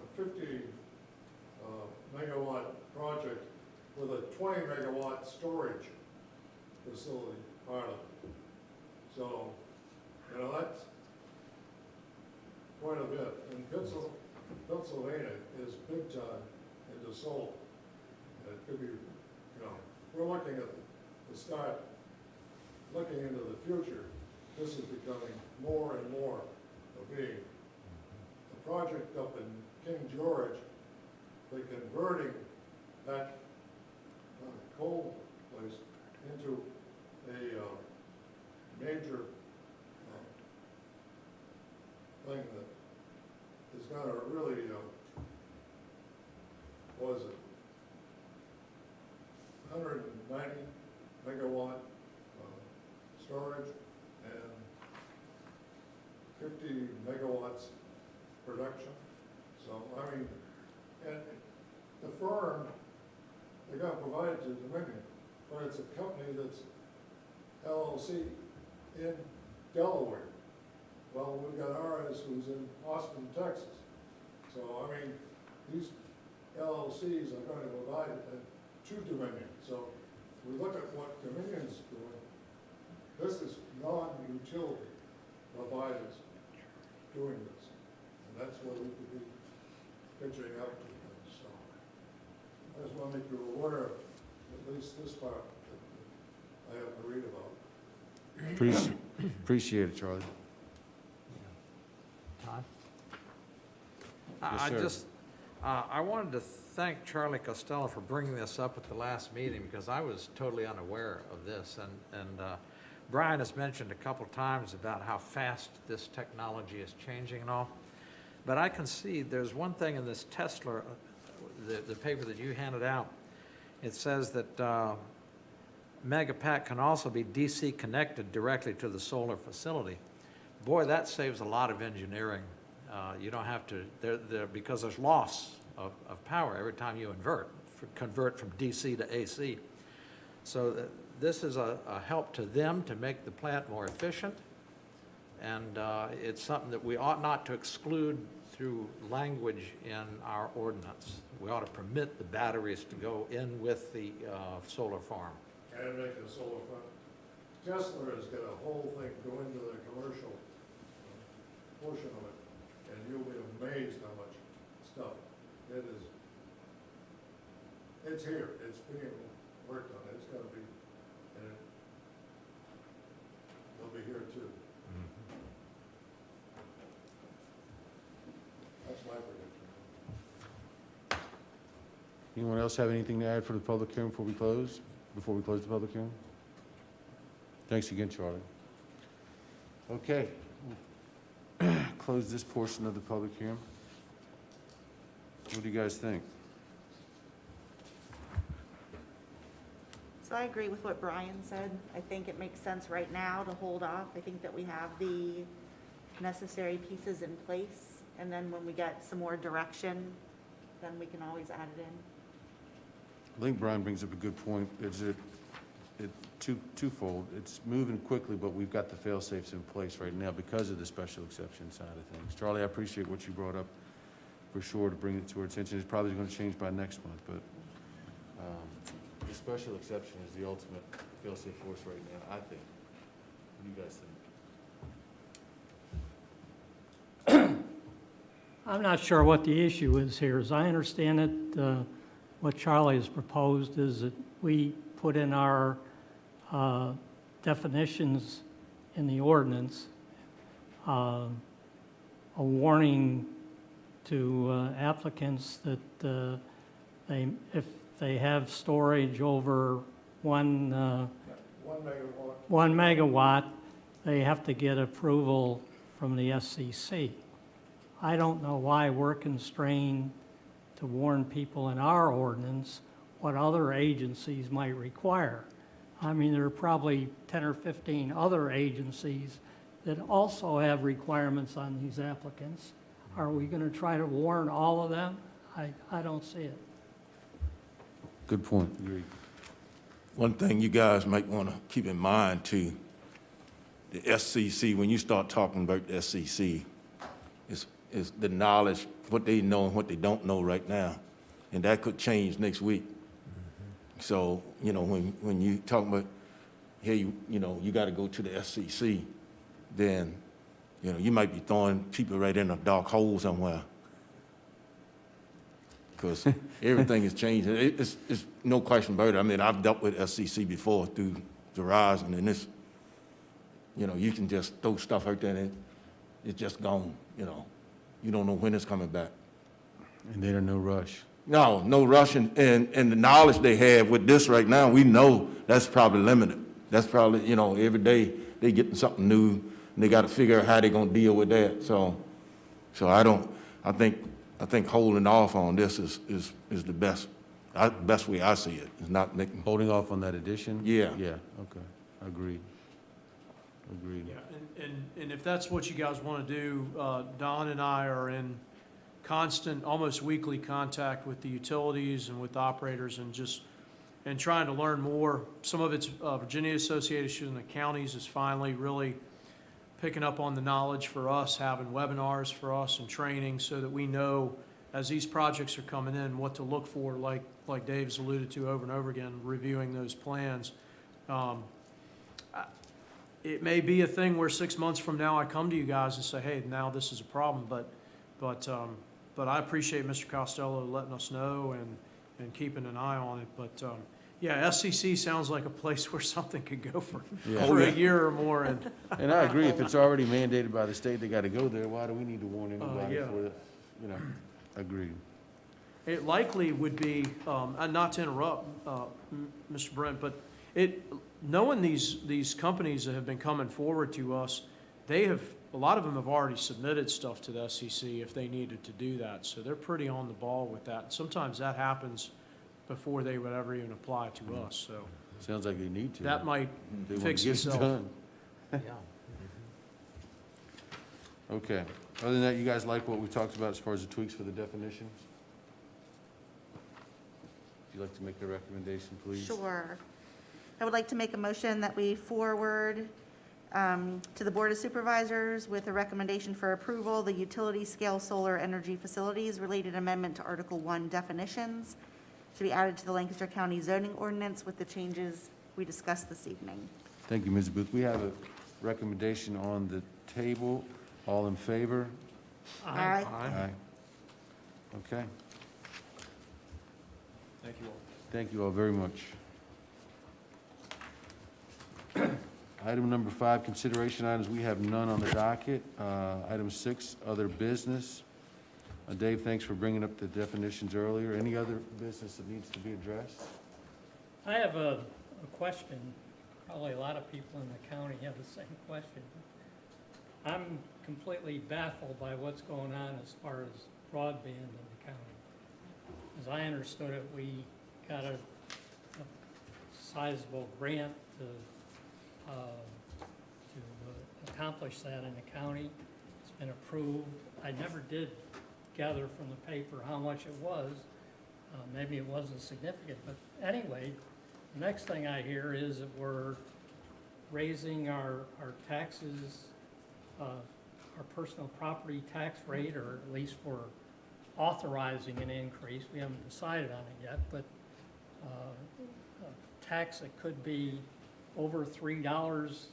Speaker 10: a 50 megawatt project with a 20 megawatt storage facility part of it. So, that's quite a bit. And Pennsylvania is big time into solar. And it could be, we're looking at the start, looking into the future. This is becoming more and more a big. The project up in King George, they're converting that coal place into a major thing that is going to really, what is it, 190 megawatt storage and 50 megawatts production. So, and the firm, they're going to provide it to Dominion, but it's a company that's LLC in Delaware. Well, we've got ours who's in Austin, Texas. So, these LLCs are going to provide it to Dominion. So, we look at what Dominion's doing, This is non-utility providers doing this, and that's what we could be pitching up to them, so. I just want to make you aware of at least this part that I have to read about.
Speaker 1: Appreciate it, Charlie.
Speaker 5: Todd?
Speaker 1: Yes,
Speaker 5: I
Speaker 1: sir.
Speaker 5: just, I wanted to thank Charlie Costello for bringing this up at the last meeting, because I was totally unaware of this. And Brian has mentioned a couple times about how fast this technology is changing and all. But I can see there's one thing in this Tesla, the paper that you handed out. It says that Megapack can also be DC connected directly to the solar facility. Boy, that saves a lot of engineering. You don't have to, because there's loss of power every time you convert from DC to AC. So this is a help to them to make the plant more efficient. And it's something that we ought not to exclude through language in our ordinance. We ought to permit the batteries to go in with the solar farm.
Speaker 10: And make a solar farm. Tesla has got a whole thing go into the commercial portion of it, and you'll be amazed how much stuff it is. It's here, it's being worked on, it's gonna be, and they'll be here too. That's my prediction.
Speaker 1: Anyone else have anything to add for the public hearing before we close the public hearing? Thanks again, Charlie. Okay. Close this portion of the public hearing. What do you guys think?
Speaker 3: So I agree with what Brian said. I think it makes sense right now to hold off. I think that we have the necessary pieces in place, and then when we get some more direction, then we can always add it in.
Speaker 1: I think Brian brings up a good point. Twofold. It's moving quickly, but we've got the fail-safes in place right now because of the special exception side of things. Charlie, I appreciate what you brought up for sure to bring it to our attention. It's probably going to change by next month, but the special exception is the ultimate fail-safe force right now, I think. What do you guys think?
Speaker 8: I'm not sure what the issue is here. As I understand it, what Charlie has proposed is that we put in our definitions in the ordinance, a warning to applicants that if they have storage over 1
Speaker 10: megawatt.
Speaker 8: 1 megawatt, they have to get approval from the SCC. I don't know why we're constrained to warn people in our ordinance what other agencies might require. I mean, there are probably 10 or 15 other agencies that also have requirements on these applicants. Are we going to try to warn all of them? I don't see it.
Speaker 1: Good point. Agreed.
Speaker 9: One thing you guys might want to keep in mind too, the SCC, when you start talking about the SCC, is the knowledge, what they know and what they don't know right now. And that could change next week. So, you know, when you talk about, hey, you got to go to the SCC, then, you might be throwing people right in a dark hole somewhere. Because everything is changing. It's no question about it. I mean, I've dealt with SCC before through Verizon, and it's, you can just throw stuff out there and it's just gone, You don't know when it's coming back.
Speaker 1: And they're in no rush.
Speaker 9: No rush, and the knowledge they have with this right now, we know that's probably limited. That's probably, every day they getting something new, and they got to figure out how they're going to deal with that. So I think holding off on this is the best way I see it, is not making.
Speaker 1: Holding off on that addition?
Speaker 9: Yeah.
Speaker 1: Yeah, okay. Agreed.
Speaker 2: Yeah, and if that's what you guys want to do, Don and I are in constant, almost weekly contact with the utilities and with operators and trying to learn more. Some of it's Virginia Association of Counties is finally really picking up on the knowledge for us, having webinars for us and training so that we know as these projects are coming in, what to look for, like Dave's alluded to over and over again, reviewing those plans. it may be a thing where 6 months from now, I come to you guys and say, hey, now this is a problem, but I appreciate Mr. Costello letting us know and keeping an eye on it, but, yeah, SCC sounds like a place where something could go for
Speaker 1: Yeah.
Speaker 2: a year or more, and,
Speaker 1: And I agree, if it's already mandated by the state, they gotta go there, why do we need to warn anybody
Speaker 2: yeah.
Speaker 1: for it? You know, agreed.
Speaker 2: it likely would be, and not to interrupt, Mr. Brent, but knowing these companies that have been coming forward to us, a lot of them have already submitted stuff to the SEC if they needed to do that, so they're pretty on the ball with that. Sometimes that happens before they would ever even apply to us, so
Speaker 1: Sounds like they need to.
Speaker 2: that might
Speaker 1: They wanna
Speaker 2: fix
Speaker 1: get it
Speaker 2: itself.
Speaker 1: done.
Speaker 5: Yeah.
Speaker 1: Okay, other than that, you guys like what we talked about as far as the tweaks for the definitions? Would you like to make a recommendation, please?
Speaker 3: Sure. I would like to make a motion that we forward to the Board of Supervisors with a recommendation for approval, the utility-scale solar energy facilities related amendment to Article 1 definitions to be added to the Lancaster County zoning ordinance with the changes we discussed this evening.
Speaker 1: Thank you, Ms. Booth. We have a recommendation on the table. All in favor?
Speaker 3: Aye.
Speaker 1: Aye. Okay,
Speaker 2: Thank you all.
Speaker 1: thank you all very much. Item number 5, consideration items, we have none on the docket. Item 6, other business. Dave, thanks for bringing up the definitions earlier. Any other business that needs to be addressed?
Speaker 8: I have a question. Probably a lot of people in the county have the same question. I'm completely baffled by what's going on as far as broadband in the county. As I understood it, we got a sizable grant to accomplish that in the county. It's been approved. I never did gather from the paper how much it was. Maybe it wasn't significant, but anyway, the next thing I hear is that we're raising our taxes, our personal property tax rate, or at least we're authorizing an increase. We haven't decided on it yet, but a tax that could be over $3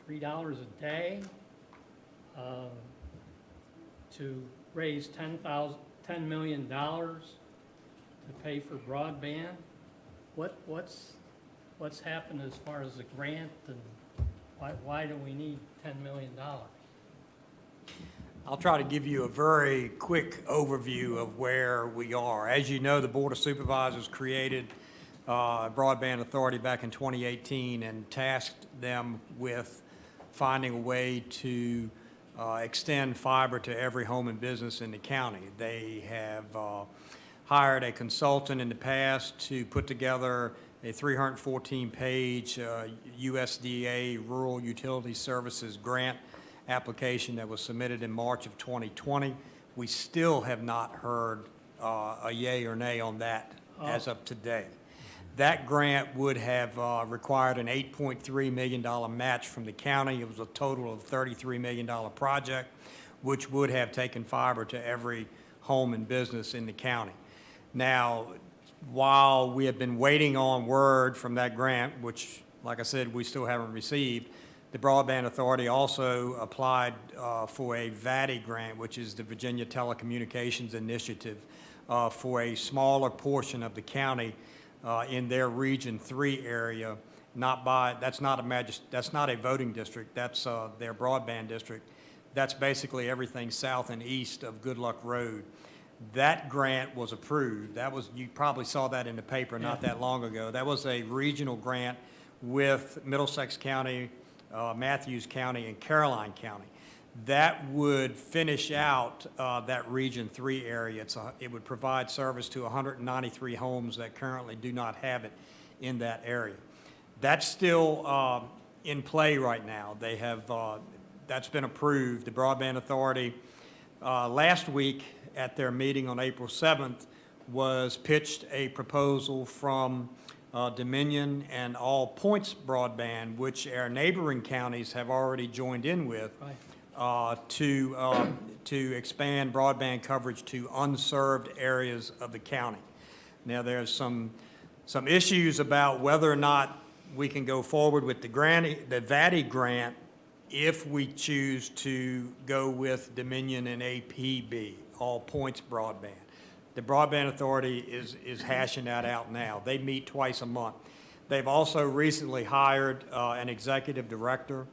Speaker 8: a day to raise $10 million to pay for broadband. What's happened as far as the grant, and why do we need $10 million?
Speaker 6: I'll try to give you a very quick overview of where we are. As you know, the Board of Supervisors created Broadband Authority back in 2018 and tasked them with finding a way to extend fiber to every home and business in the county. They have hired a consultant in the past to put together a 314-page USDA Rural Utility Services grant application that was submitted in March of 2020. We still have not heard a yay or nay on that as of today. That grant would have required an $8.3 million match from the county. It was a total of $33 million project, which would have taken fiber to every home and business in the county. Now, while we have been waiting on word from that grant, which, like I said, we still haven't received, the Broadband Authority also applied for a VATI grant, which is the Virginia Telecommunications Initiative, for a smaller portion of the county in their Region 3 area. That's not a voting district. That's their broadband district. That's basically everything south and east of Good Luck Road. That grant was approved. You probably saw that in the paper not that long ago. That was a regional grant with Middlesex County, Matthews County, and Caroline County. That would finish out that Region 3 area. It would provide service to 193 homes that currently do not have it in that area. That's still in play right now. That's been approved. The Broadband Authority last week at their meeting on April 7th was pitched a proposal from Dominion and All Points Broadband, which our neighboring counties have already joined in with, to expand broadband coverage to unserved areas of the county. Now, there's some issues about whether or not we can go forward with the VATI grant if we choose to go with Dominion and APB, All Points Broadband. The Broadband Authority is hashing that out now. They meet twice a month. They've also recently hired an executive director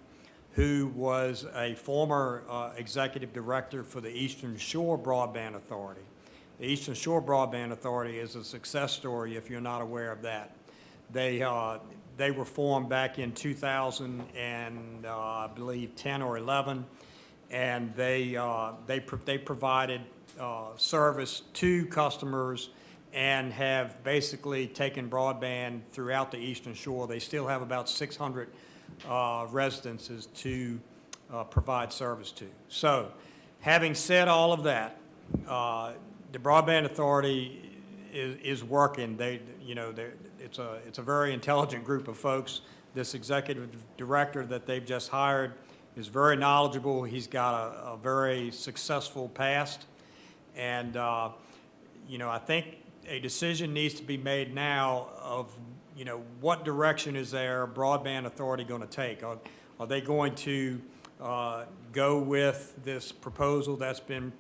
Speaker 6: who was a former executive director for the Eastern Shore Broadband Authority. The Eastern Shore Broadband Authority is a success story if you're not aware of that. They were formed back in 2000 and I believe 10 or 11, and they provided service to customers and have basically taken broadband throughout the Eastern Shore. They still have about 600 residences to provide service to. So, having said all of that, the Broadband Authority is working. It's a very intelligent group of folks. This executive director that they've just hired is very knowledgeable. He's got a very successful past. And, I think a decision needs to be made now of, what direction is their Broadband Authority going to take? Are they going to go with this proposal that's been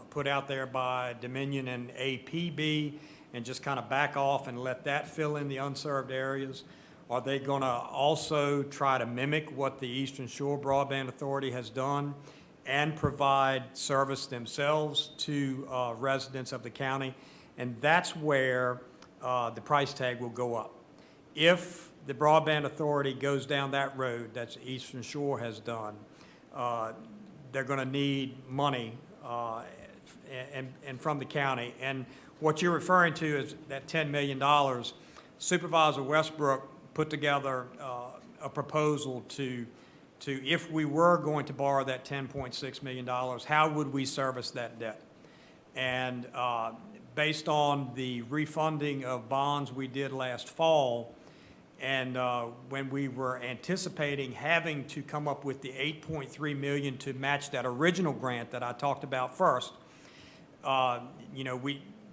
Speaker 6: put out there by Dominion and APB and just kind of back off and let that fill in the unserved areas? Are they going to also try to mimic what the Eastern Shore Broadband Authority has done and provide service themselves to residents of the county? And that's where the price tag will go up. If the Broadband Authority goes down that road that Eastern Shore has done, they're going to need money and from the county. And what you're referring to is that $10 million. Supervisor Westbrook put together a proposal to if we were going to borrow that $10.6 million, how would we service that debt? And based on the refunding of bonds we did last fall, and when we were anticipating having to come up with the $8.3 million to match that original grant that I talked about first,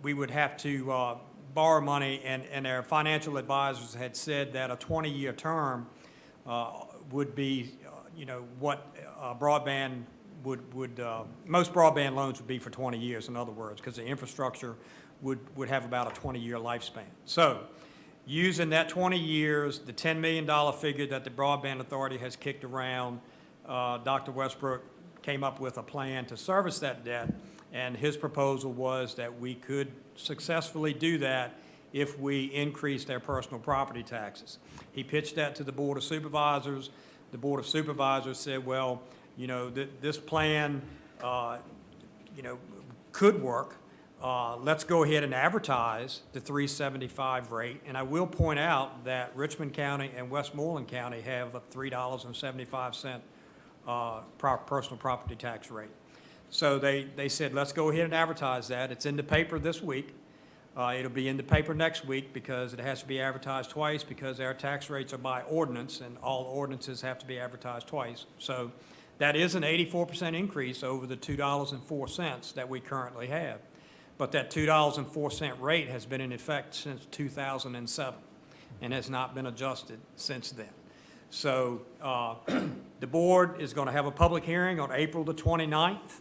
Speaker 6: we would have to borrow money, and our financial advisors had said that a 20-year term would be, what broadband would most broadband loans would be for 20 years, in other words, because the infrastructure would have about a 20-year lifespan. So, using that 20 years, the $10 million figure that the Broadband Authority has kicked around, Dr. Westbrook came up with a plan to service that debt, and his proposal was that we could successfully do that if we increased our personal property taxes. He pitched that to the Board of Supervisors. The Board of Supervisors said, well, this plan, could work. Let's go ahead and advertise the $3.75 rate. And I will point out that Richmond County and Westmoreland County have a $3.75 personal property tax rate. So they said, let's go ahead and advertise that. It's in the paper this week. It'll be in the paper next week because it has to be advertised twice because our tax rates are by ordinance and all ordinances have to be advertised twice. So that is an 84% increase over the $2.04 that we currently have. But that $2.04 rate has been in effect since 2007 and has not been adjusted since then. So the board is going to have a public hearing on April the 29th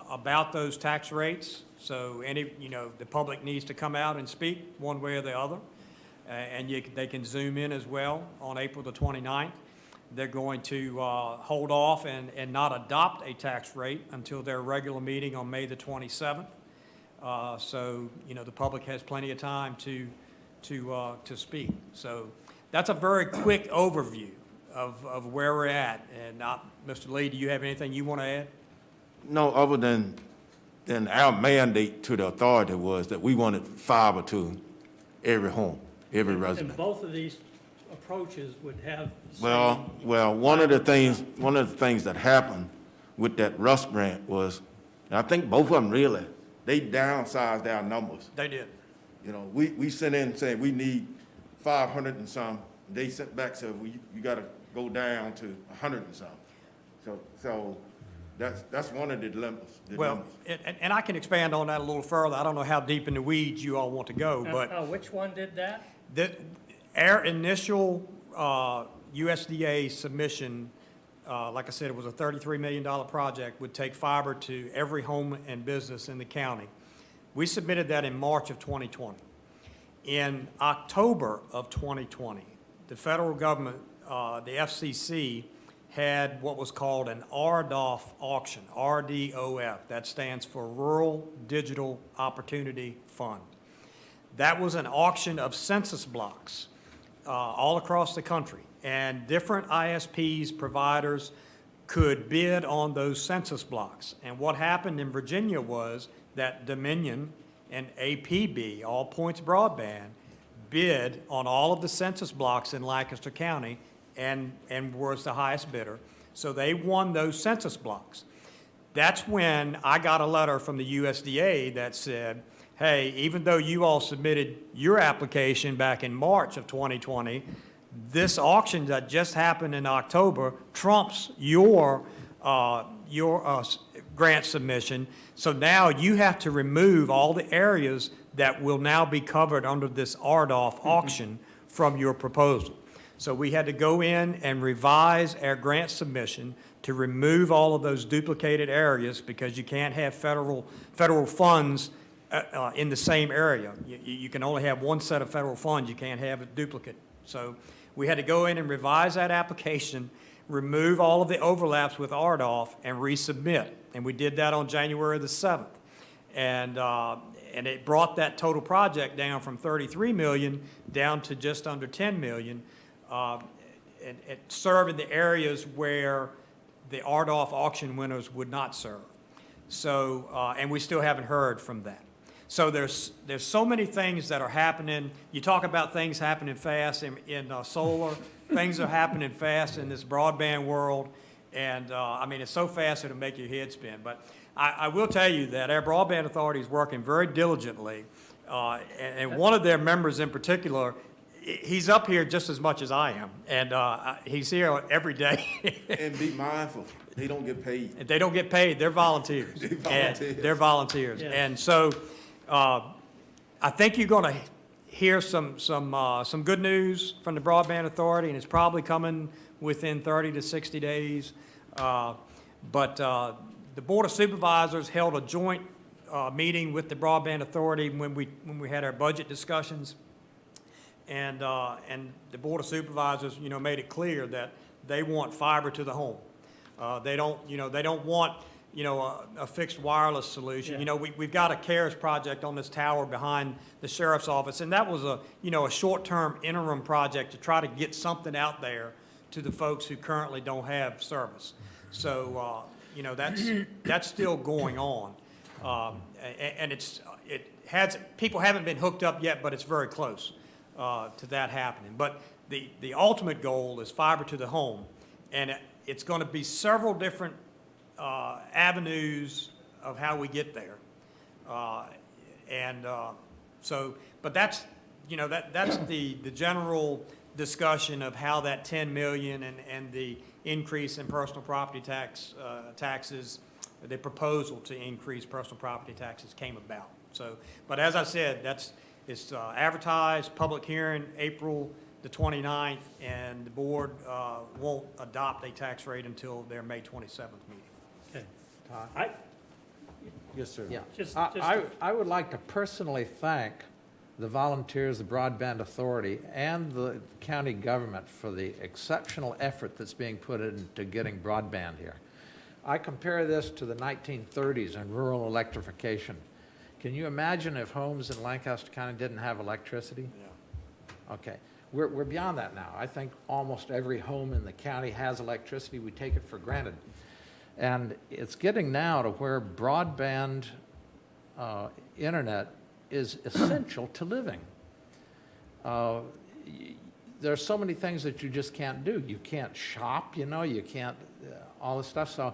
Speaker 6: about those tax rates. So the public needs to come out and speak one way or the other. And they can zoom in as well on April the 29th. They're going to hold off and not adopt a tax rate until their regular meeting on May the 27th. So the public has plenty of time to speak. So that's a very quick overview of where we're at. And Mr. Lee, do you have anything you want to add?
Speaker 9: No, other than our mandate to the authority was that we wanted fiber to every home, every resident.
Speaker 8: And both of these approaches would have.
Speaker 9: Well, one of the things that happened with that Russ grant was, and I think both of them really, they downsized our numbers.
Speaker 6: They did.
Speaker 9: We sent in saying we need 500 and some. They sent back said you got to go down to 100 and some. So that's one of the dilemmas.
Speaker 6: Well, and I can expand on that a little further. I don't know how deep in the weeds you all want to go, but
Speaker 8: Which one did that?
Speaker 6: Our initial USDA submission, like I said, it was a $33 million project, would take fiber to every home and business in the county. We submitted that in March of 2020. In October of 2020, the federal government, the FCC, had what was called an RDOF auction, RDOF. That stands for Rural Digital Opportunity Fund. That was an auction of census blocks all across the country, and different ISPs, providers, could bid on those census blocks. And what happened in Virginia was that Dominion and APB, All Points Broadband, bid on all of the census blocks in Lancaster County and was the highest bidder. So they won those census blocks. That's when I got a letter from the USDA that said, hey, even though you all submitted your application back in March of 2020, this auction that just happened in October trumps your grant submission. So now you have to remove all the areas that will now be covered under this RDOF auction from your proposal. So we had to go in and revise our grant submission to remove all of those duplicated areas, because you can't have federal funds in the same area. You can only have one set of federal funds. You can't have a duplicate. So we had to go in and revise that application, remove all of the overlaps with RDOF, and resubmit. And we did that on January the 7th. And it brought that total project down from 33 million down to just under 10 million, and serving the areas where the RDOF auction winners would not serve. So, and we still haven't heard from that. So there's so many things that are happening. You talk about things happening fast in solar. Things are happening fast in this broadband world. And I mean, it's so fast it'll make your head spin. But I will tell you that our broadband authority is working very diligently. And one of their members in particular, he's up here just as much as I am. And he's here every day.
Speaker 9: And be mindful, they don't get paid.
Speaker 6: If they don't get paid, they're volunteers. They're volunteers.
Speaker 2: Yeah.
Speaker 6: And so I think you're going to hear some good news from the Broadband Authority, and it's probably coming within 30 to 60 days. But the Board of Supervisors held a joint meeting with the Broadband Authority when we had our budget discussions. And the Board of Supervisors, made it clear that they want fiber to the home. They don't want, a fixed wireless solution.
Speaker 2: Yeah.
Speaker 6: We've got a CARES project on this tower behind the sheriff's office, and that was a short-term interim project to try to get something out there to the folks who currently don't have service. So, that's still going on. And people haven't been hooked up yet, but it's very close to that happening. But the ultimate goal is fiber to the home, and it's going to be several different avenues of how we get there. But that's the general discussion of how that 10 million and the increase in personal property taxes, the proposal to increase personal property taxes came about. So, but as I said, it's advertised, public hearing, April the 29th, and the board won't adopt a tax rate until their May 27th meeting.
Speaker 2: Okay.
Speaker 5: Todd?
Speaker 1: Yes, sir.
Speaker 5: Yeah.
Speaker 2: Just
Speaker 5: I would like to personally thank the volunteers, the Broadband Authority, and the county government for the exceptional effort that's being put into getting broadband here. I compare this to the 1930s and rural electrification. Can you imagine if homes in Lancaster County didn't have electricity? Yeah. Okay. We're beyond that now. I think almost every home in the county has electricity. We take it for granted. And it's getting now to where broadband internet is essential to living. There are so many things that you just can't do. You can't shop, you can't, all this stuff. So,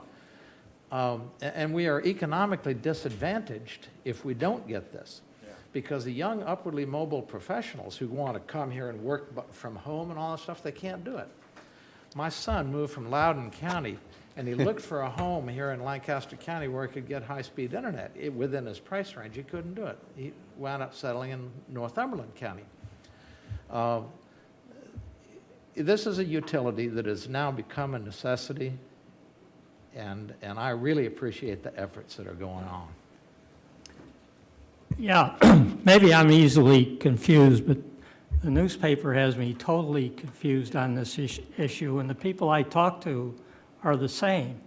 Speaker 5: and we are economically disadvantaged if we don't get this. Because the young upwardly mobile professionals who want to come here and work from home and all that stuff, they can't do it. My son moved from Loudoun County, and he looked for a home here in Lancaster County where he could get high-speed internet within his price range. He couldn't do it. He wound up settling in Northumberland County. this is a utility that has now become a necessity, and I really appreciate the efforts that are going on.
Speaker 8: Yeah, maybe I'm easily confused, but the newspaper has me totally confused on this issue, and the people I talk to are the same.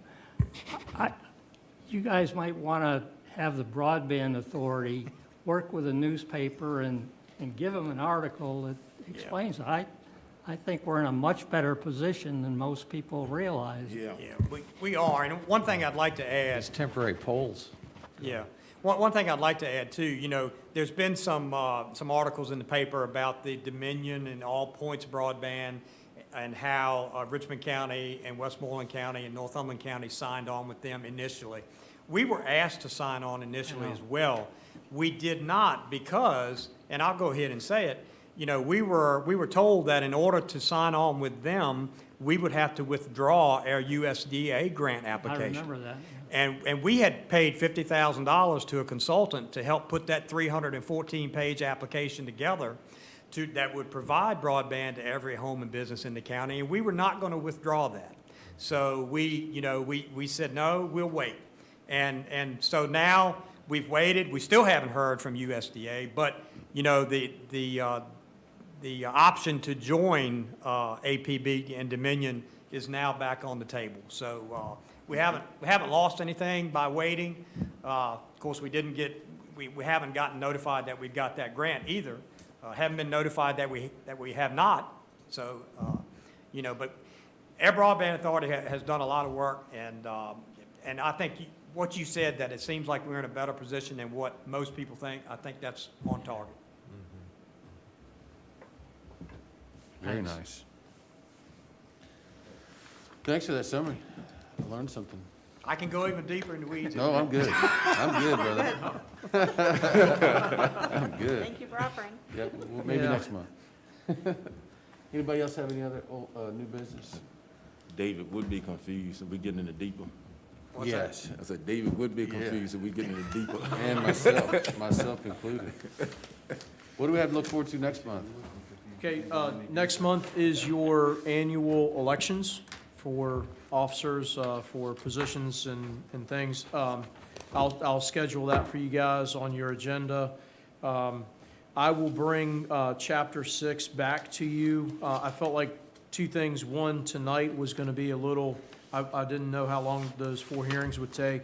Speaker 8: You guys might want to have the broadband authority work with a newspaper and give them an article that explains it. I think we're in a much better position than most people realize.
Speaker 6: Yeah, we are. And one thing I'd like to add,
Speaker 5: As temporary poles.
Speaker 6: yeah, one thing I'd like to add too, you know, there's been some articles in the paper about the Dominion and All Points broadband and how Richmond County and Westmoreland County and Northumberland County signed on with them initially. We were asked to sign on initially as well. We did not because, and I'll go ahead and say it, you know, we were told that in order to sign on with them, we would have to withdraw our USDA grant
Speaker 8: I
Speaker 6: application.
Speaker 8: remember that.
Speaker 6: And we had paid $50,000 to a consultant to help put that 314-page application together that would provide broadband to every home and business in the county, and we were not going to withdraw that. So we said, no, we'll wait. And so now we've waited. We still haven't heard from USDA, but, you know, the option to join APB and Dominion is now back on the table. So we haven't lost anything by waiting. Of course, we haven't gotten notified that we've got that grant either. Haven't been notified that we have not. So you know, but our broadband authority has done a lot of work, and I think what you said, that it seems like we're in a better position than what most people think, I think that's on target.
Speaker 1: Very nice. Thanks for that summary. I learned something.
Speaker 6: I can go even deeper in the weeds.
Speaker 1: No, I'm good. I'm good, brother. I'm good.
Speaker 3: Thank you for offering.
Speaker 1: Yep, well, maybe
Speaker 2: Yeah.
Speaker 1: next month. Anybody else have any other new business?
Speaker 9: David would be confused if we getting into deeper.
Speaker 6: What's that?
Speaker 1: Yes,
Speaker 9: I said David would be confused if we getting into deeper.
Speaker 1: and myself included. What do we have to look forward to next month?
Speaker 2: Okay, next month is your annual elections for officers, for positions and things. I'll schedule that for you guys on your agenda. I will bring Chapter 6 back to you. I felt like two things. One, tonight was going to be a little, I didn't know how long those 4 hearings would take.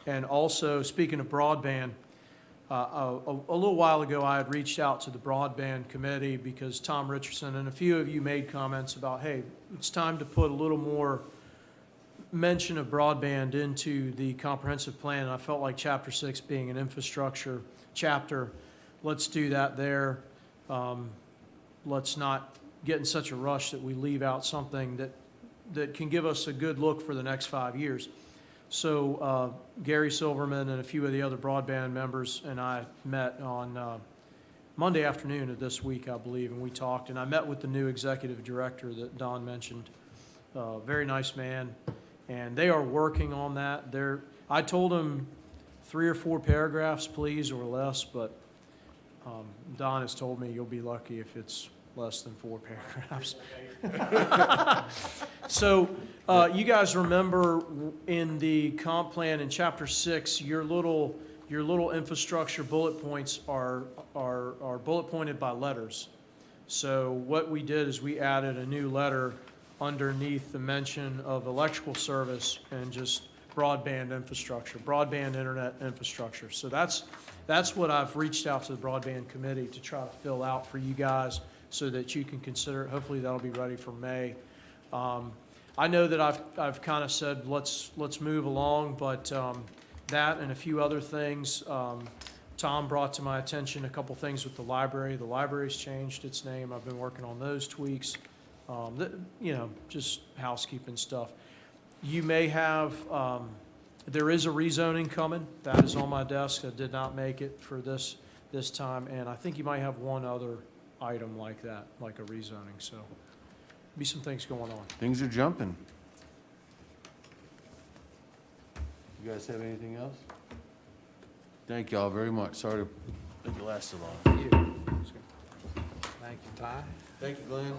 Speaker 2: And also, speaking of broadband, a little while ago, I had reached out to the broadband committee because Tom Richardson and a few of you made comments about, hey, it's time to put a little more mention of broadband into the comprehensive plan. And I felt like Chapter 6 being an infrastructure chapter, let's do that there. Let's not get in such a rush that we leave out something that can give us a good look for the next 5 years. So Gary Silverman and a few of the other broadband members and I met on Monday afternoon of this week, I believe, and we talked. And I met with the new executive director that Don mentioned. Very nice man. And they are working on that. I told him 3 or 4 paragraphs, please, or less, but Don has told me you'll be lucky if it's less than 4 paragraphs. So you guys remember in the comp plan in Chapter 6, your little infrastructure bullet points are bullet pointed by letters. So what we did is we added a new letter underneath the mention of electrical service and just broadband infrastructure, broadband internet infrastructure. So that's what I've reached out to the broadband committee to try to fill out for you guys so that you can consider it. Hopefully that'll be ready for May. I know that I've kind of said let's move along, but that and a few other things. Tom brought to my attention a couple things with the library. The library's changed its name. I've been working on those tweaks. Just housekeeping stuff. You may have, there is a rezoning coming. That is on my desk. I did not make it for this time. And I think you might have one other item like that, like a rezoning. So be some things going on.
Speaker 1: Things are jumping. You guys have anything else? Thank y'all very much. Sorry to make it last so long.
Speaker 5: Thank you. Thank you, Ty.
Speaker 1: Thank you, Glenn.